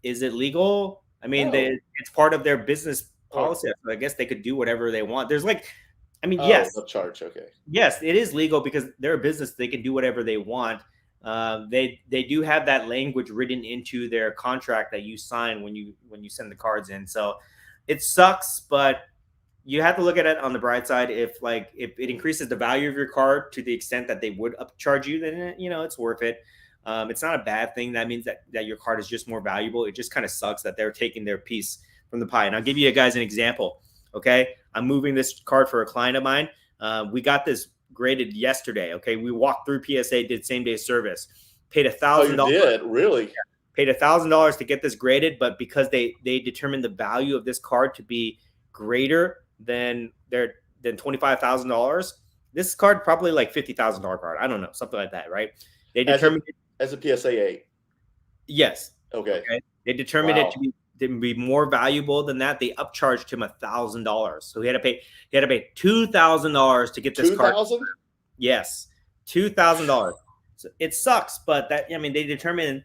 Is it legal? I mean, it's part of their business policy. So I guess they could do whatever they want. There's yes. Upcharge. Okay. Yes, it is legal because they're a business. They can do whatever they want. They do have that language written into their contract that you sign when you send the cards in. So it sucks, but you have to look at it on the bright side. If it increases the value of your card to the extent that they would upcharge you, then it's worth it. It's not a bad thing. That means that your card is just more valuable. It just kind of sucks that they're taking their piece from the pie. And I'll give you guys an example. Okay, I'm moving this card for a client of mine. We got this graded yesterday. Okay, we walked through PSA, did same day service, paid $1,000. Oh, you did? Really? Yeah, paid $1,000 to get this graded, but because they determined the value of this card to be greater than $25,000, this card probably like $50,000 card. I don't know, something like that, right? They determined as a PSA 8. Yes. Okay. They determined it to be be more valuable than that, they upcharged him $1,000. So he had to pay $2,000 to get this card. 2,000? Yes, $2,000. So it sucks, but that, I mean, they determined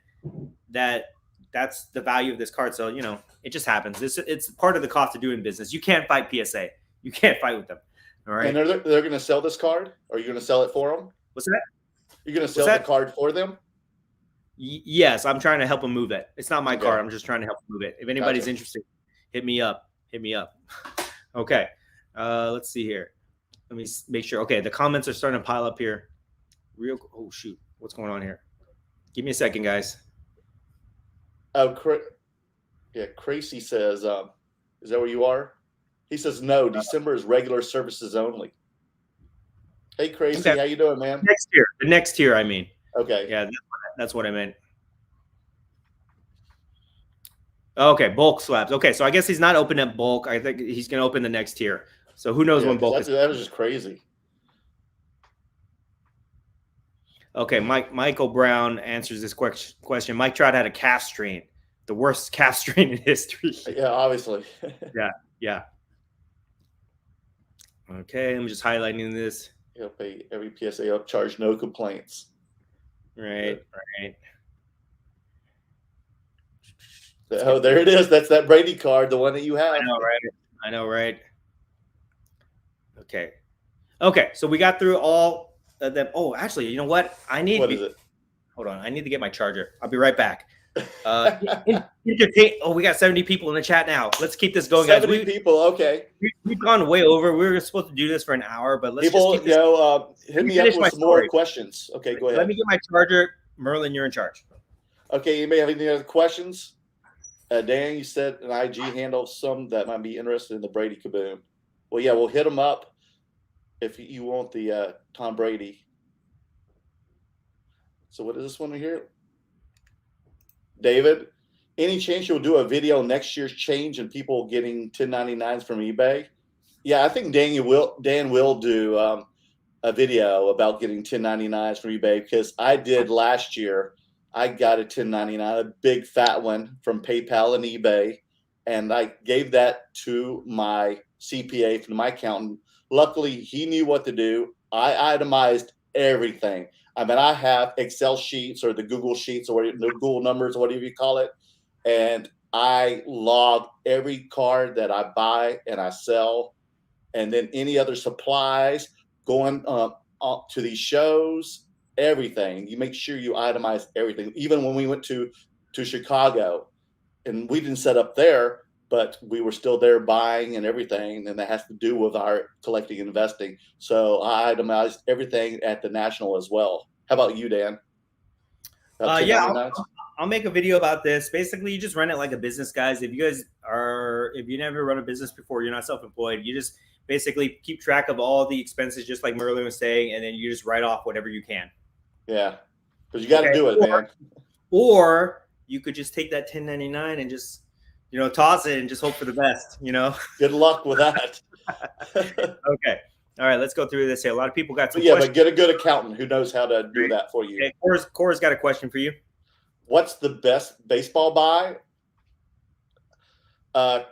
that that's the value of this card. So, you know, it just happens. It's part of the cost of doing business. You can't fight PSA. You can't fight with them. All right. And they're going to sell this card? Or are you going to sell it for them? What's that? You're going to sell the card for them? Yes, I'm trying to help them move it. It's not my card. I'm just trying to help them move it. If anybody's interested, hit me up. Hit me up. Okay. Let's see here. Let me make sure. Okay, the comments are starting to pile up here. Oh, shoot. What's going on here? Give me a second, guys. Oh, yeah, Crazy says, is that where you are? He says, no, December is regular services only. Hey, Crazy, how you doing, man? Next year. The next tier, I mean. Okay. Yeah, that's what I meant. Okay, bulk slabs. Okay, so I guess he's not opening up bulk. I think he's going to open the next tier. So who knows when bulk is. That was just crazy. Okay, Michael Brown answers this question. Mike Trout had a calf strain, the worst calf strain in history. Yeah, obviously. Yeah. Okay, I'm just highlighting this. He'll pay every PSA upcharge, no complaints. Right. Oh, there it is. That's that Brady card, the one that you have. I know, right? Okay, so we got through all of them. Oh, actually, you know what? What is it? Hold on. I need to get my charger. I'll be right back. We got 70 people in the chat now. Let's keep this going, guys. 70 people, okay. We've gone way over. We were supposed to do this for an hour, but let's people, just keep hit me up with some more questions. Okay, go ahead. Let me get my charger. Merlin, you're in charge. Okay, you may have any other questions? Dan, you said an IG handle, some that might be interested in the Brady Kaboom. Well, yeah, we'll hit them up if you want the Tom Brady. So what is this one here? David, any chance you'll do a video next year's change and people getting 1099s from eBay? Yeah, I think Dan will do a video about getting 1099s from eBay because I did last year. I got a 1099, a big fat one from PayPal and eBay, and I gave that to my CPA from my accountant. Luckily, he knew what to do. I itemized everything. I mean, I have Excel sheets or the Google sheets or the Google numbers or whatever you call it, and I log every card that I buy and I sell, and then any other supplies going to these shows. Everything. You make sure you itemize everything. Even when we went to Chicago, and we didn't set up there, but we were still there buying and everything, and that has to do with our collecting and investing. So I itemized everything at the National as well. How about you, Dan? Yeah, I'll make a video about this. Basically, you just run it like a business, guys. If you never run a business before, you're not self-employed, you just basically keep track of all the expenses, just like Merlin was saying, and then you just write off whatever you can. Yeah, because you got to do it, man. Or you could just take that 1099 and just, toss it and just hope for the best, Good luck with that. Okay. All right, let's go through this here. A lot of people got some questions. But get a good accountant who knows how to do that for you. Okay, Cora's got a question for you. What's the best baseball buy?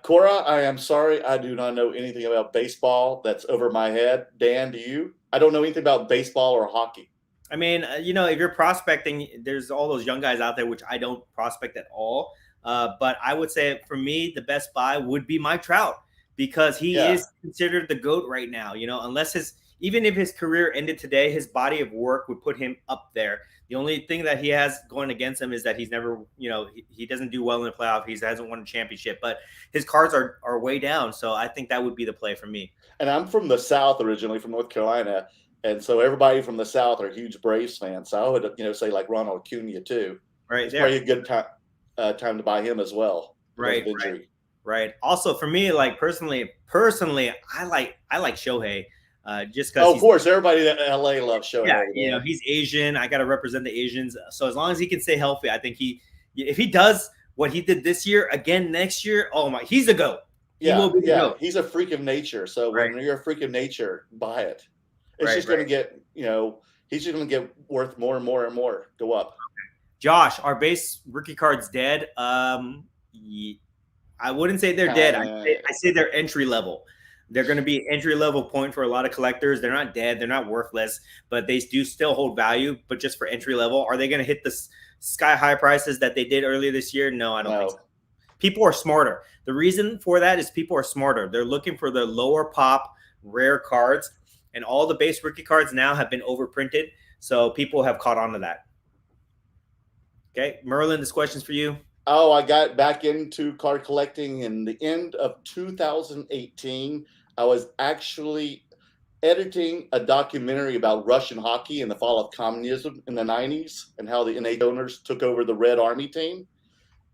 Cora, I am sorry. I do not know anything about baseball. That's over my head. Dan, do you? I don't know anything about baseball or hockey. I mean, if you're prospecting, there's all those young guys out there, which I don't prospect at all. But I would say for me, the best buy would be Mike Trout because he is considered the GOAT right now. Unless even if his career ended today, his body of work would put him up there. The only thing that he has going against him is that he's never, he doesn't do well in the playoff. He hasn't won a championship, but his cards are way down. So I think that would be the play for me. And I'm from the South originally, from North Carolina. And so everybody from the South are huge Braves fans. So I would, say like Ronald Acuna too. Right. It's probably a good time to buy him as well. Right. Also for me, like personally, I like Shohei. Just because of course everybody in LA loves Shohei. Yeah, he's Asian. I got to represent the Asians. So as long as he can stay healthy, I think if he does what he did this year again next year, oh my, he's a GOAT. He will be the GOAT. He's a freak of nature. So when you're a freak of nature, buy it. It's just going to get, he's just going to get worth more and more and more. Go up. Josh, our base rookie card's dead. I wouldn't say they're dead. I say they're entry level. They're going to be entry level point for a lot of collectors. They're not dead. They're not worthless, but they do still hold value. But just for entry level, are they going to hit the sky high prices that they did earlier this year? No, I don't think so. People are smarter. The reason for that is people are smarter. They're looking for the lower pop rare cards, and all the base rookie cards now have been overprinted. So people have caught on to that. Okay, Merlin, this question's for you. Oh, I got back into card collecting in the end of 2018. I was actually editing a documentary about Russian hockey and the fall of communism in the 90s and how the NA owners took over the Red Army team.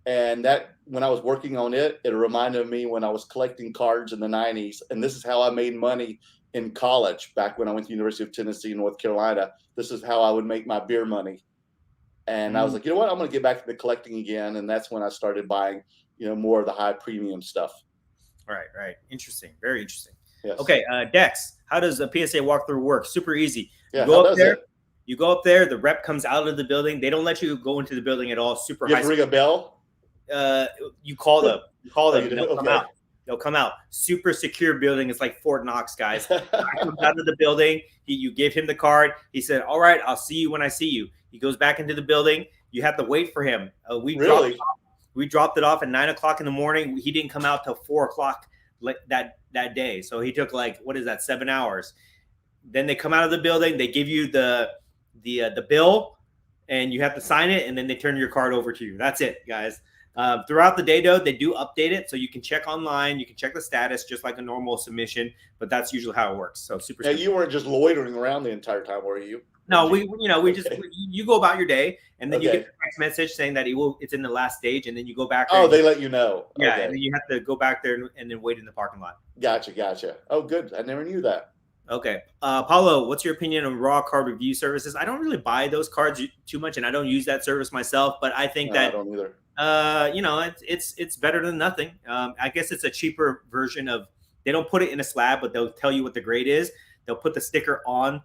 And that, when I was working on it, it reminded me when I was collecting cards in the 90s. And this is how I made money in college back when I went to the University of Tennessee, North Carolina. This is how I would make my beer money. And I was like, you know what? I'm going to get back to the collecting again. And that's when I started buying, more of the high premium stuff. Right. Interesting. Very interesting. Yes. Okay, Dex, how does a PSA walkthrough work? Super easy. Yeah, you go up there, the rep comes out of the building. They don't let you go into the building at all. Super high. You have to ring a bell? You call them. They'll come out. Super secure building. It's like Fort Knox, guys. He comes out of the building. You give him the card. He said, all right, I'll see you when I see you. He goes back into the building. You have to wait for him. We dropped it off at 9 o'clock in the morning. He didn't come out till 4 o'clock that day. So he took 7 hours. Then they come out of the building. They give you the bill, and you have to sign it, and then they turn your card over to you. That's it, guys. Throughout the day, though, they do update it, so you can check online. You can check the status just like a normal submission, but that's usually how it works. So super. Now, you weren't just loitering around the entire time, were you? No, you go about your day, and then you get a text message saying that it's in the last stage, and then you go back there. Oh, they let you know. Yeah, okay. And then you have to go back there and then wait in the parking lot. Gotcha. Oh, good. I never knew that. Okay. Paulo, what's your opinion on raw card review services? I don't really buy those cards too much, and I don't use that service myself, but I think that I don't either. It's better than nothing. I guess it's a cheaper version of. They don't put it in a slab, but they'll tell you what the grade is. They'll put the sticker on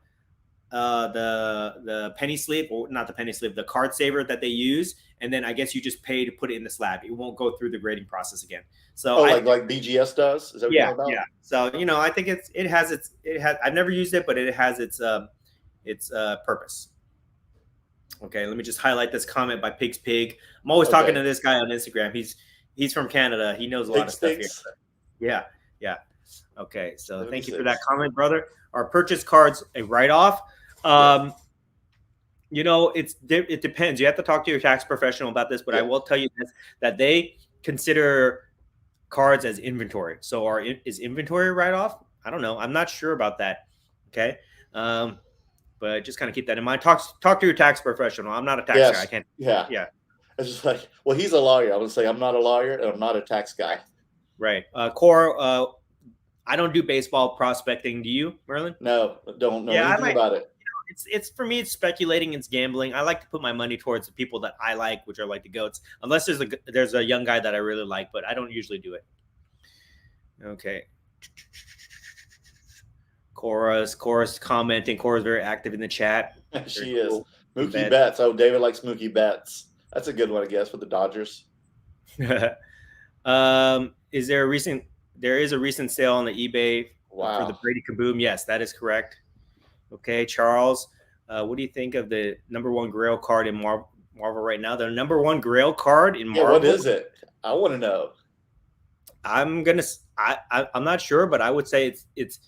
the penny sleeve, or not the penny sleeve, the card saver that they use, and then I guess you just pay to put it in the slab. It won't go through the grading process again. So like BGS does? Is that what you're talking about? Yeah. So I think it has. I've never used it, but it has its purpose. Okay, let me just highlight this comment by Pig's Pig. I'm always talking to this guy on Instagram. He's from Canada. He knows a lot of stuff here. Yeah. Okay, so thank you for that comment, brother. Are purchase cards a write-off? It depends. You have to talk to your tax professional about this, but I will tell you this, that they consider cards as inventory. So is inventory a write-off? I don't know. I'm not sure about that. Okay. But just kind of keep that in mind. Talk to your tax professional. I'm not a tax guy. I can't. Yeah. It's just like, well, he's a lawyer. I would say I'm not a lawyer and I'm not a tax guy. Right. Cora, I don't do baseball prospecting. Do you, Merlin? No, don't know anything about it. It's for me, it's speculating, it's gambling. I like to put my money towards the people that I like, which are like the GOATs, unless there's a young guy that I really like, but I don't usually do it. Okay. Cora's commenting. Cora's very active in the chat. She is. Cool. Mookie Betts. Oh, David likes Mookie Betts. That's a good one, I guess, for the Dodgers. There is a recent sale on the eBay for the Brady Kaboom. Yes, that is correct. Okay, Charles, what do you think of the #1 Grail card in Marvel right now? The #1 Grail card in Marvel. What is it? I want to know. I'm not sure, but I would say it's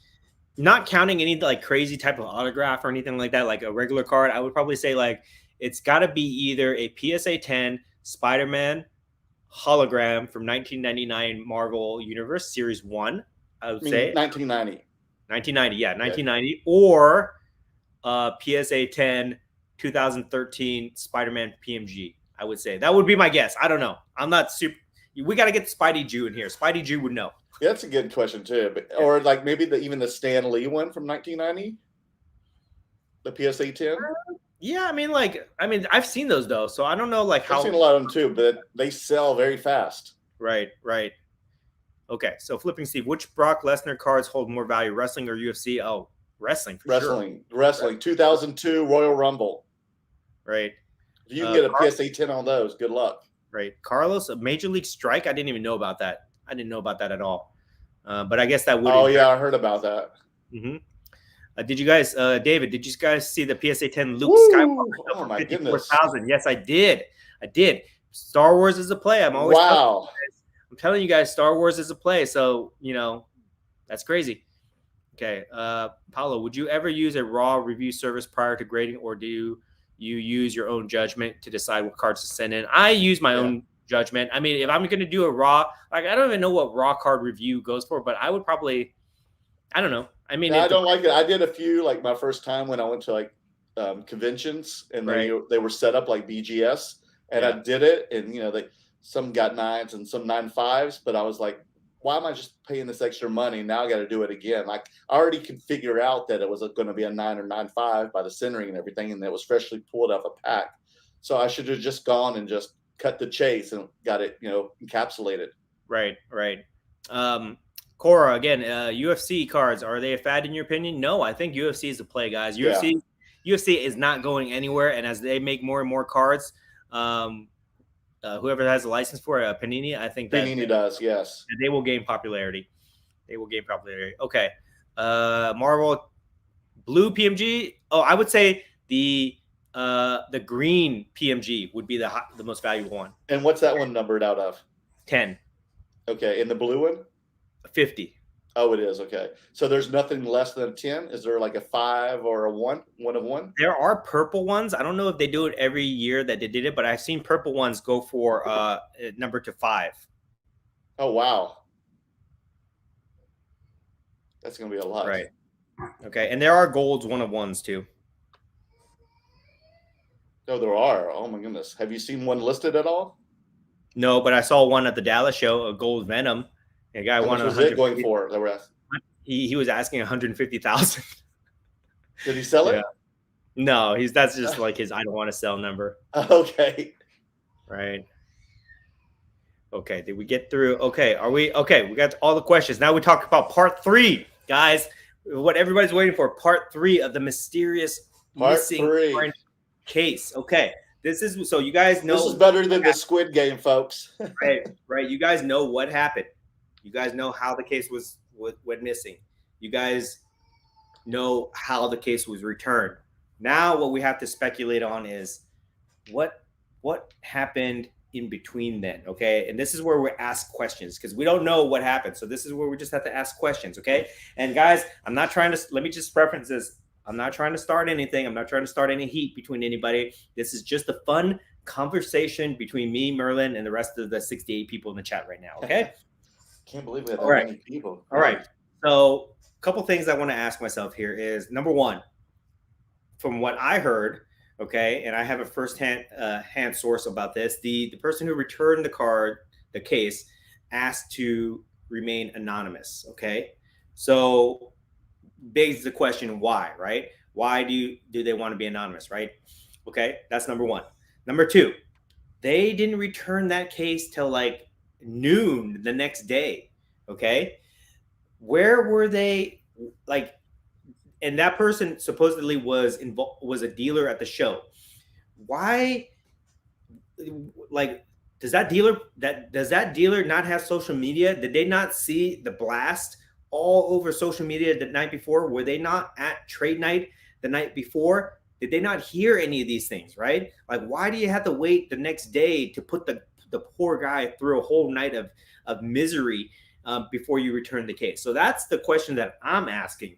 not counting any like crazy type of autograph or anything like that, like a regular card. I would probably say like it's got to be either a PSA 10 Spider-Man hologram from 1999 Marvel Universe Series 1. I would say 1990. 1990, yeah, 1990, or PSA 10 2013 Spider-Man PMG. I would say that would be my guess. I don't know. I'm not super. We got to get Spidey Jew in here. Spidey Jew would know. Yeah, that's a good question too. Or like maybe even the Stan Lee one from 1990, the PSA 10. Yeah, I mean, I've seen those though, so I don't know like how. I've seen a lot of them too, but they sell very fast. Right. Okay, so flipping Steve, which Brock Lesnar cards hold more value, wrestling or UFC? Oh, wrestling. Wrestling. 2002 Royal Rumble. Right. If you can get a PSA 10 on those, good luck. Right. Carlos, a Major League Strike. I didn't even know about that. I didn't know about that at all. But I guess that would. Oh yeah, I heard about that. Mm-hmm. Did you guys, David? Did you guys see the PSA 10 Luke Woo! Skywalker Oh for my 54,000? Yes, I did. I did. Star Wars is a play. I'm always I'm telling you guys, Star Wars is a play. So that's crazy. Okay, Paulo, would you ever use a raw review service prior to grading, or do you use your own judgment to decide what cards to send in? I use my own judgment. I mean, if I'm going to do a raw, like I don't even know what raw card review goes for, but I would probably, I don't know. I mean, I don't like it. I did a few, like my first time when I went to like conventions, and they were set up like BGS, and I did it, and some got 9s and some 9.5s, but I was like, why am I just paying this extra money? Now I got to do it again. Like I already could figure out that it was going to be a 9 or 9.5 by the centering and everything, and it was freshly pulled off a pack. So I should have just gone and just cut the chase and got it, encapsulated. Right. Cora, again, UFC cards, are they a fad in your opinion? No, I think UFC is a play, guys. UFC is not going anywhere, and as they make more and more cards, whoever has a license for it, Panini, I think that Panini does, yes. They will gain popularity. Okay. Marvel blue PMG. Oh, I would say the green PMG would be the most valuable one. And what's that one numbered out of? 10. Okay. In the blue one? 50. Oh, it is. Okay. So there's nothing less than 10? Is there like a 5 or a 1? 1 of 1? There are purple ones. I don't know if they do it every year that they did it, but I've seen purple ones go for number to 5. Oh, wow. That's going to be a lot. Right. Okay. And there are golds 1 of 1s too. Oh, there are. Oh, my goodness. Have you seen one listed at all? No, but I saw one at the Dallas show, a gold Venom. A guy wanted. What was it going for? He was asking 150,000. Did he sell it? No, that's just like his I don't want to sell number. Okay. Right. Okay. Did we get through? Okay. Are we okay? We got all the questions. Now we talk about part 3, guys. What everybody's waiting for, part 3 of the mysterious missing case. Okay. This is so you guys know. This is better than the Squid Game, folks. Right. You guys know what happened. You guys know how the case went missing. You guys know how the case was returned. Now what we have to speculate on is what happened in between then, okay? And this is where we ask questions because we don't know what happened. So this is where we just have to ask questions, okay? And guys, I'm not trying to – let me just preference this. I'm not trying to start anything. I'm not trying to start any heat between anybody. This is just a fun conversation between me, Merlin, and the rest of the 68 people in the chat right now, okay? Can't believe we have that many people. All right. So a couple things I want to ask myself here is, number one, from what I heard, okay, and I have a first-hand hand source about this, the person who returned the case, asked to remain anonymous, okay? So begs the question, why, right? Why do they want to be anonymous, right? Okay, that's number one. Number two, they didn't return that case till like noon the next day, okay? Where were they? Like, and that person supposedly was a dealer at the show. Why? Like, does that dealer not have social media? Did they not see the blast all over social media the night before? Were they not at trade night the night before? Did they not hear any of these things, right? Like, why do you have to wait the next day to put the poor guy through a whole night of misery before you return the case? So that's the question that I'm asking.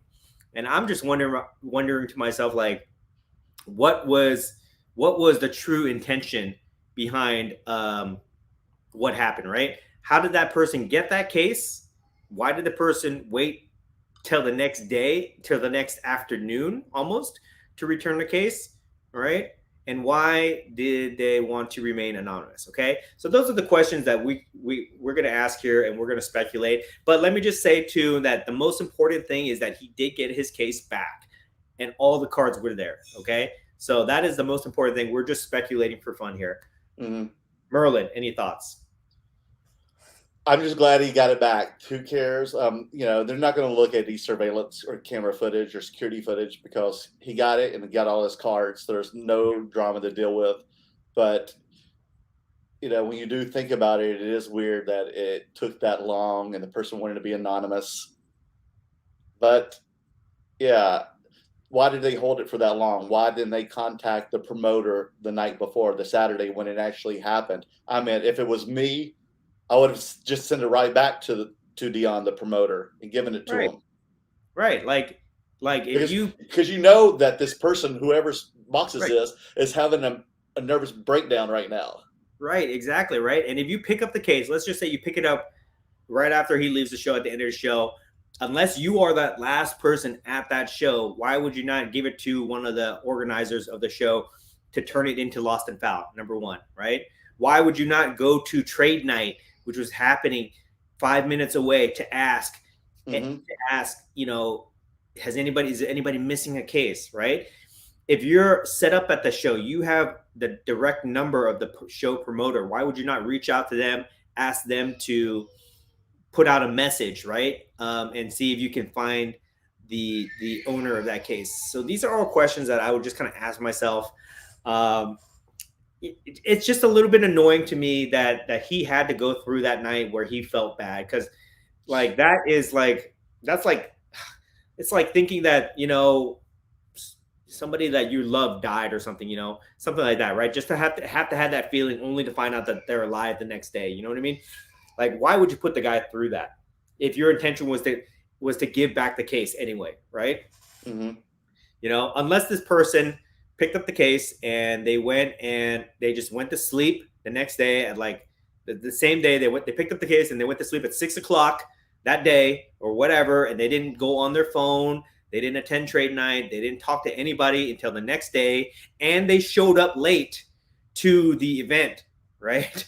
And I'm just wondering to myself, like, what was the true intention behind what happened, right? How did that person get that case? Why did the person wait till the next day, till the next afternoon almost to return the case, right? And why did they want to remain anonymous? Okay, so those are the questions that we're going to ask here, and we're going to speculate. But let me just say too that the most important thing is that he did get his case back, and all the cards were there. Okay, so that is the most important thing. We're just speculating for fun here. Mm-hmm. Merlin, any thoughts? I'm just glad he got it back. Who cares? They're not going to look at the surveillance or camera footage or security footage because he got it and he got all his cards. There's no drama to deal with. But, when you do think about it, it is weird that it took that long and the person wanted to be anonymous. But yeah, why did they hold it for that long? Why didn't they contact the promoter the night before, the Saturday when it actually happened? I mean, if it was me, I would have just sent it right back to Dion, the promoter, and given it to Right. him. Right. Like if you because you know that this person, whoever's boxes right. is having a nervous breakdown right now. Right, exactly, right. And if you pick up the case, let's just say you pick it up right after he leaves the show at the end of the show, unless you are that last person at that show, why would you not give it to one of the organizers of the show to turn it into Lost and Found? Number one, right? Why would you not go to trade night, which was happening 5 minutes away, to ask, is anybody missing a case, right? If you're set up at the show, you have the direct number of the show promoter. Why would you not reach out to them, ask them to put out a message, right? And see if you can find the owner of that case. So these are all questions that I would just kind of ask myself. It's just a little bit annoying to me that he had to go through that night where he felt bad, because like that's like it's like thinking that somebody that you love died or something, something like that, right? Just to have that feeling only to find out that they're alive the next day. You know what I mean? Like, why would you put the guy through that if your intention was to give back the case anyway, right? Mm-hmm. Unless this person picked up the case and they just went to sleep the next day at like the same day they picked up the case and they went to sleep at 6 o'clock that day or whatever, and they didn't go on their phone. They didn't attend trade night. They didn't talk to anybody until the next day, and they showed up late to the event, right?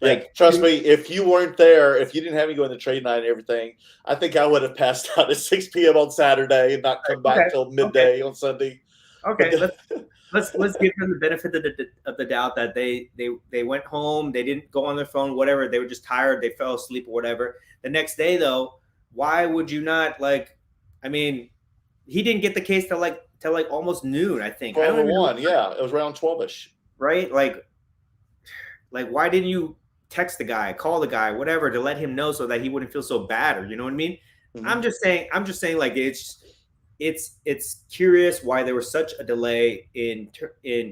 Like, trust me, if you weren't there, if you didn't have me go in the trade night and everything, I think I would have passed out at 6 p.m. on Saturday and not come back till midday on Sunday. Okay, let's give them the benefit of the doubt that they went home, they didn't go on their phone, whatever. They were just tired, they fell asleep or whatever. The next day, though, why would you not I mean, he didn't get the case till like almost noon, I think. 12:01, yeah, it was around 12ish. Right? Like why didn't you text the guy, call the guy, whatever, to let him know so that he wouldn't feel so bad, or you know what I mean? Mm-hmm. I'm just saying like it's curious why there was such a delay in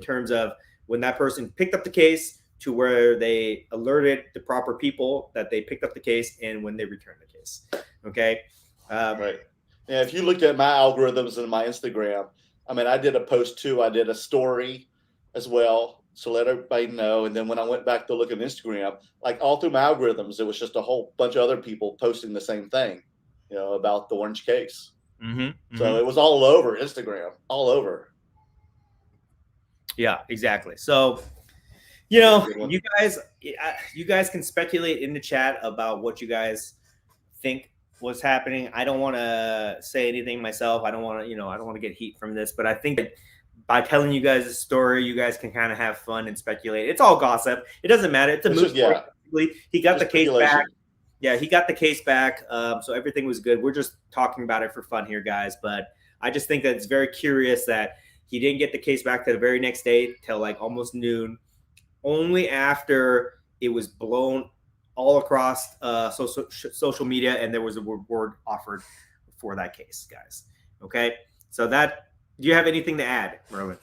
terms of when that person picked up the case to where they alerted the proper people that they picked up the case and when they returned the case. Okay. Right. Yeah, if you looked at my algorithms in my Instagram, I mean, I did a post too. I did a story as well to let everybody know. And then when I went back to look at Instagram, like all through my algorithms, it was just a whole bunch of other people posting the same thing, about the orange case. Mm-hmm. So it was all over Instagram, all over. Yeah, exactly. So, you guys can speculate in the chat about what you guys think was happening. I don't want to say anything myself. I don't want to get heat from this, but I think that by telling you guys a story, you guys can kind of have fun and speculate. It's all gossip. It doesn't matter. It's a moot point. Yeah. He got the case back. Yeah, he got the case back. So everything was good. We're just talking about it for fun here, guys. But I just think that it's very curious that he didn't get the case back to the very next day till like almost noon, only after it was blown all across social media and there was a reward offered for that case, guys. Okay, so do you have anything to add, Merlin?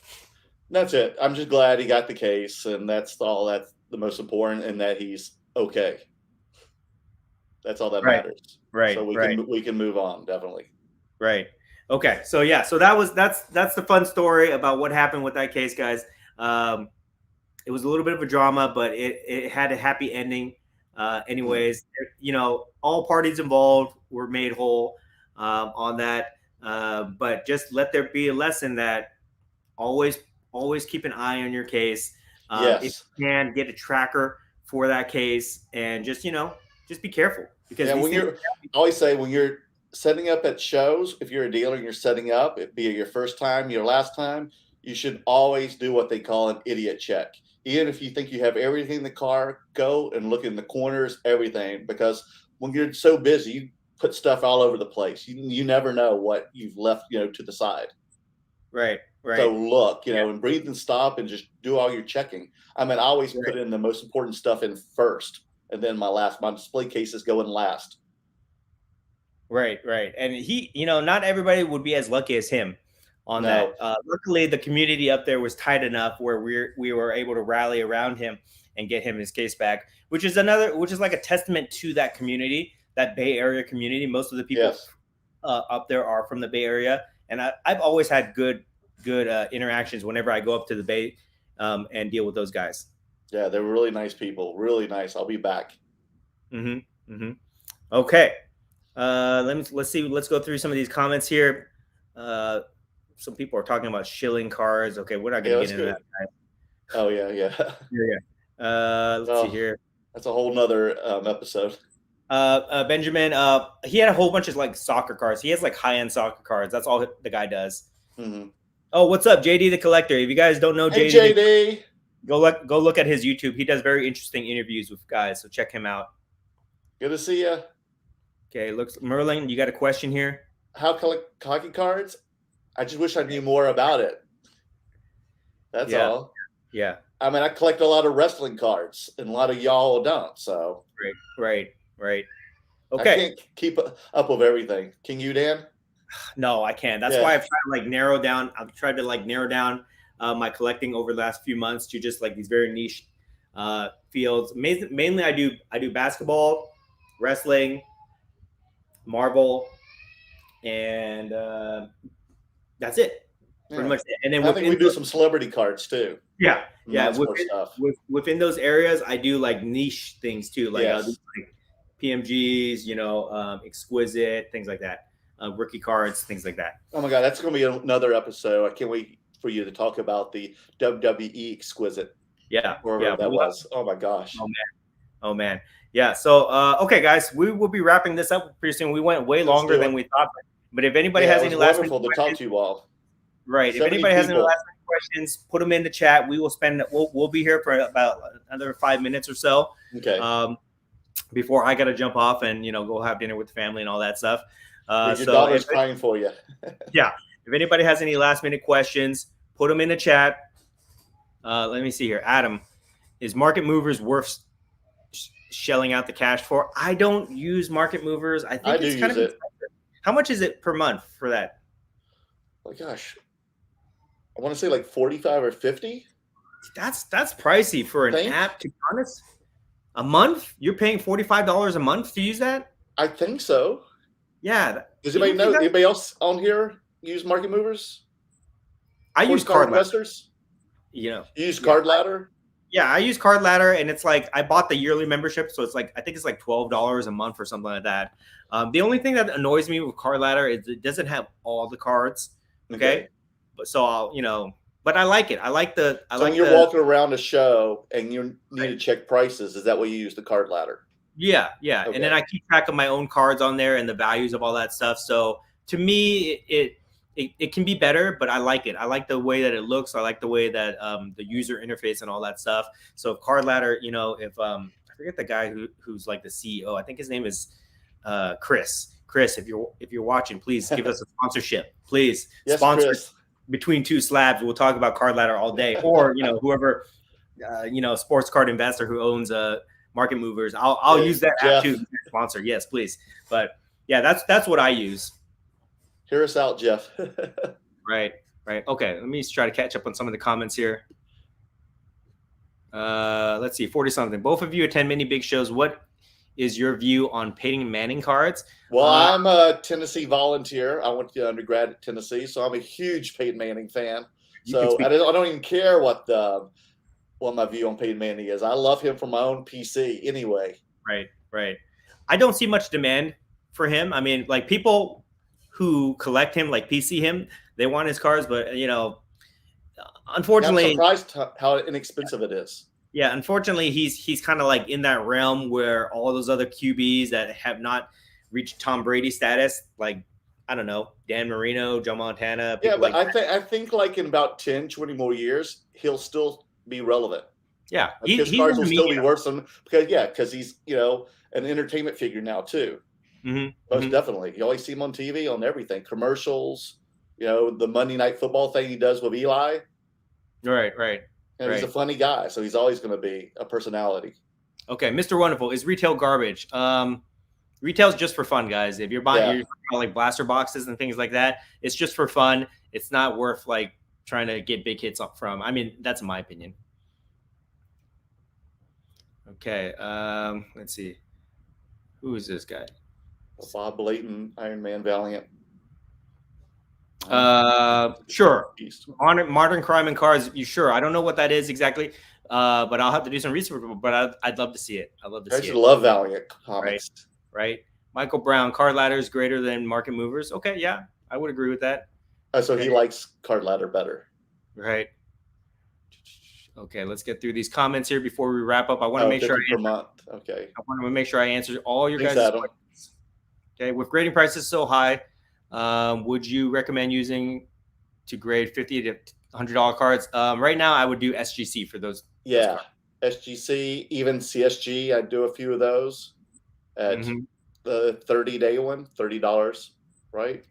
That's it. I'm just glad he got the case, and that's all. That's the most important, and that he's okay. That's all that matters. Right. So we can move on, definitely. Right. Okay. So yeah. So that's the fun story about what happened with that case, guys. It was a little bit of a drama, but it had a happy ending. Anyways, all parties involved were made whole on that. But just let there be a lesson that always keep an eye on your case. Yes. If you can, get a tracker for that case, and just be careful, because I always say when you're setting up at shows, if you're a dealer and you're setting up, it be your first time, your last time, you should always do what they call an idiot check. Even if you think you have everything in the car, go and look in the corners, everything, because when you're so busy, you put stuff all over the place. You never know what you've left, to the side. Right. Right. So look, and breathe and stop and just do all your checking. I mean, I always Right. put in the most important stuff in first, and then my display cases go in last. Right, right. And he, not everybody would be as lucky as him on No, that. Luckily, the community up there was tight enough where we were able to rally around him and get him his case back, which is like a testament to that community, that Bay Area community. Most of the people yes, up there are from the Bay Area, and I've always had good interactions whenever I go up to the Bay and deal with those guys. yeah, they were really nice people, really nice. I'll be back. Mm-hmm. Mm-hmm. Okay. Let's see. Let's go through some of these comments here. Some people are talking about shilling cards. Okay, we're not going to get into that. Oh yeah. Yeah. Let's see here. That's a whole nother episode. Benjamin, he had a whole bunch of like soccer cards. He has like high-end soccer cards. That's all the guy does. Mm-hmm. Oh, what's up, JD the Collector? If you guys don't know Hey, JD, JD. go look at his YouTube. He does very interesting interviews with guys, so check him out. Good to see you. Okay, looks Merlin, you got a question here? How collect hockey cards? I just wish I knew more about it. That's all. Yeah. I mean, I collect a lot of wrestling cards, and a lot of y'all don't. So Right. Okay. I can't keep up with everything. Can you, Dan? No, I can't. That's why I've tried to narrow down. I've tried to narrow down my collecting over the last few months to just like these very niche fields. Mainly, I do basketball, wrestling, Marvel, and that's it. Pretty much. And then I think we do some celebrity cards too. Yeah. Within those areas, I do like niche things too, like PMGs, exquisite things like that, rookie cards, things like that. Oh my God, that's going to be another episode. I can't wait for you to talk about the WWE exquisite. Yeah, wherever that was. Oh my gosh. Oh man. Yeah. So okay, guys, we will be wrapping this up pretty soon. We went way longer than we thought, but if anybody has any last minute questions, talk to you all. Right. If anybody has any last minute questions, put them in the chat. We'll be here for about another 5 minutes or so. Okay. Before I got to jump off and go have dinner with the family and all that stuff. Your daughter's crying for you. Yeah. If anybody has any last minute questions, put them in the chat. Let me see here. Adam, is Market Movers worth shelling out the cash for? I don't use Market Movers. I think it's kind of expensive. How much is it per month for that? Oh my gosh. I want to say like 45 or 50. That's pricey for an app, to be honest. A month? You're paying $45 a month to use that? I think so. Yeah. Does anybody know? Anybody else on here use Market Movers? I use Card Investors. You use Card Ladder? Yeah, I use Card Ladder, and it's like I bought the yearly membership, so it's like I think it's like $12 a month or something like that. The only thing that annoys me with Card Ladder is it doesn't have all the cards. Okay. But so I'll but I like it. When you're walking around a show and you need to check prices, is that what you use the Card Ladder? Yeah. Okay. And then I keep track of my own cards on there and the values of all that stuff. So to me, it can be better, but I like it. I like the way that it looks. I like the way that the user interface and all that stuff. So Card Ladder, if I forget the guy who's like the CEO, I think his name is Chris. Chris, if you're watching, please give us a sponsorship. Please sponsor Chris. Between Two Slabs. We'll talk about Card Ladder all day, or whoever sports card investor who owns Market Movers. I'll use that app too. Sponsor, yes, please. But yeah, that's what I use. Hear us out, Jeff. Right. Okay, let me try to catch up on some of the comments here. Let's see, 40 something. Both of you attend many big shows. What is your view on Peyton Manning cards? Well, I'm a Tennessee volunteer. I went to undergrad at Tennessee, so I'm a huge Peyton Manning fan. So I don't even care what my view on Peyton Manning is. I love him from my own PC anyway. Right. I don't see much demand for him. I mean, like people who collect him, like PC him, they want his cards, but unfortunately, I'm surprised how inexpensive it is. Yeah, unfortunately, he's kind of like in that realm where all those other QBs that have not reached Tom Brady status, like I don't know, Dan Marino, Joe Montana. Yeah, but I think like in about 10, 20 more years, he'll still be relevant. Yeah, his cards will still be worth some because he's an entertainment figure now too. Mm-hmm. Most definitely, you always see him on TV, on everything, commercials. the Monday Night Football thing he does with Eli. Right. He's a funny guy, so he's always going to be a personality. Okay, Mr. Wonderful, is retail garbage? Retail's just for fun, guys. If you're buying you're like blaster boxes and things like that, it's just for fun. It's not worth like trying to get big hits up from. I mean, that's my opinion. Okay, let's see. Who is this guy? Bob Blayton, Iron Man Valiant. Sure. Modern Crime and Cards. You sure? I don't know what that is exactly, but I'll have to do some research. But I'd love to see it. I'd love to see it. I love Valiant comics. Right. Michael Brown, card ladders greater than market movers. Okay, yeah, I would agree with that. So he likes card ladder better. Right. Okay, let's get through these comments here before we wrap up. I want to make sure Okay. I want to make sure I answer all your guys' questions. Okay, with grading prices so high, would you recommend using to grade $50 to $100 cards? Right now, I would do SGC for those. Yeah, those SGC, even CSG. I'd do a few of those at the 30-day one, $30, right?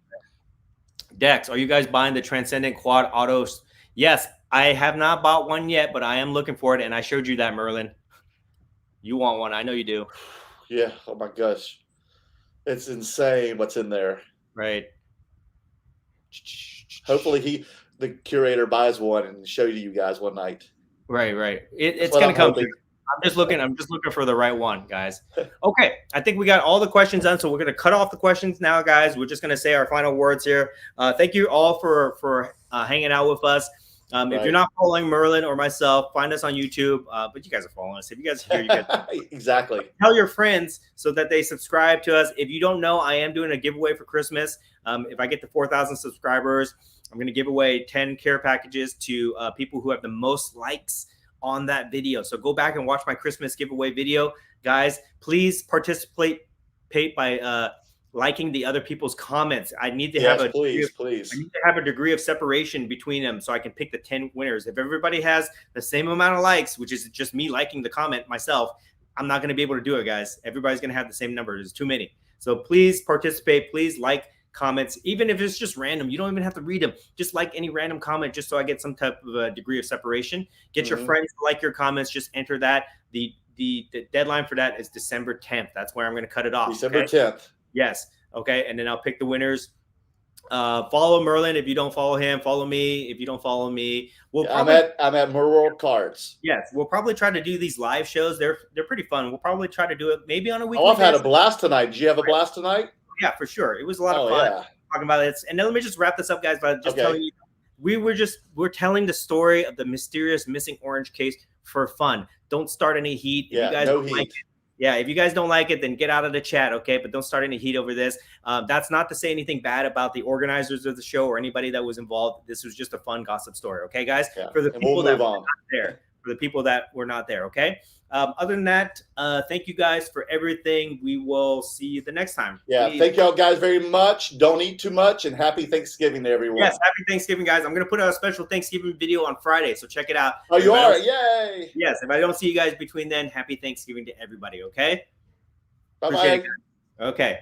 Dex, are you guys buying the Transcendent Quad Autos? Yes, I have not bought one yet, but I am looking for it, and I showed you that, Merlin. You want one. I know you do. Yeah. Oh, my gosh. It's insane what's in there. Right. Hopefully the curator buys one and show you guys one night. Right. It's going to come. I'm just looking for the right one, guys. Okay. I think we got all the questions done. So we're going to cut off the questions now, guys. We're just going to say our final words here. Thank you all for hanging out with us. If you're not following Merlin or myself, find us on YouTube. But you guys are following us. If you guys are here, you guys exactly. Tell your friends so that they subscribe to us. If you don't know, I am doing a giveaway for Christmas. If I get to 4,000 subscribers, I'm going to give away 10 care packages to people who have the most likes on that video. So go back and watch my Christmas giveaway video. Guys, please participate by liking the other people's comments. I need to have please. I need to have a degree of separation between them so I can pick the 10 winners. If everybody has the same amount of likes, which is just me liking the comment myself, I'm not going to be able to do it, guys. Everybody's going to have the same number. There's too many. So please participate. Please like comments, even if it's just random. You don't even have to read them. Just like any random comment, just so I get some type of a degree of separation. Get your friends to like your comments. Just enter that. The deadline for that is December 10th. That's where I'm going to cut it off. December 10th. Yes. Okay. And then I'll pick the winners. Follow Merlin. If you don't follow him, follow me. If you don't follow me, I'm at Merleworld Cards. Yes. We'll probably try to do these live shows. They're pretty fun. We'll probably try to do it maybe on a weekly. I've had a blast tonight. Did you have a blast tonight? Yeah, for sure. It was a lot of fun talking about it. And then let me just wrap this up, guys, by just telling you, we're telling the story of the mysterious missing orange case for fun. Don't start any heat. If you guys don't like it. Yeah, if you guys don't like it, then get out of the chat, okay? But don't start any heat over this. That's not to say anything bad about the organizers of the show or anybody that was involved. This was just a fun gossip story, okay, guys? Yeah. For the people that were not there. For the people that were not there, okay? Other than that, thank you guys for everything. We will see you the next time. Yeah, thank y'all guys very much. Don't eat too much, and happy Thanksgiving to everyone. Yes, happy Thanksgiving, guys. I'm going to put out a special Thanksgiving video on Friday, so check it out. Oh, you are? Yay! Yes, if I don't see you guys between then, happy Thanksgiving to everybody, okay? Bye-bye. Okay.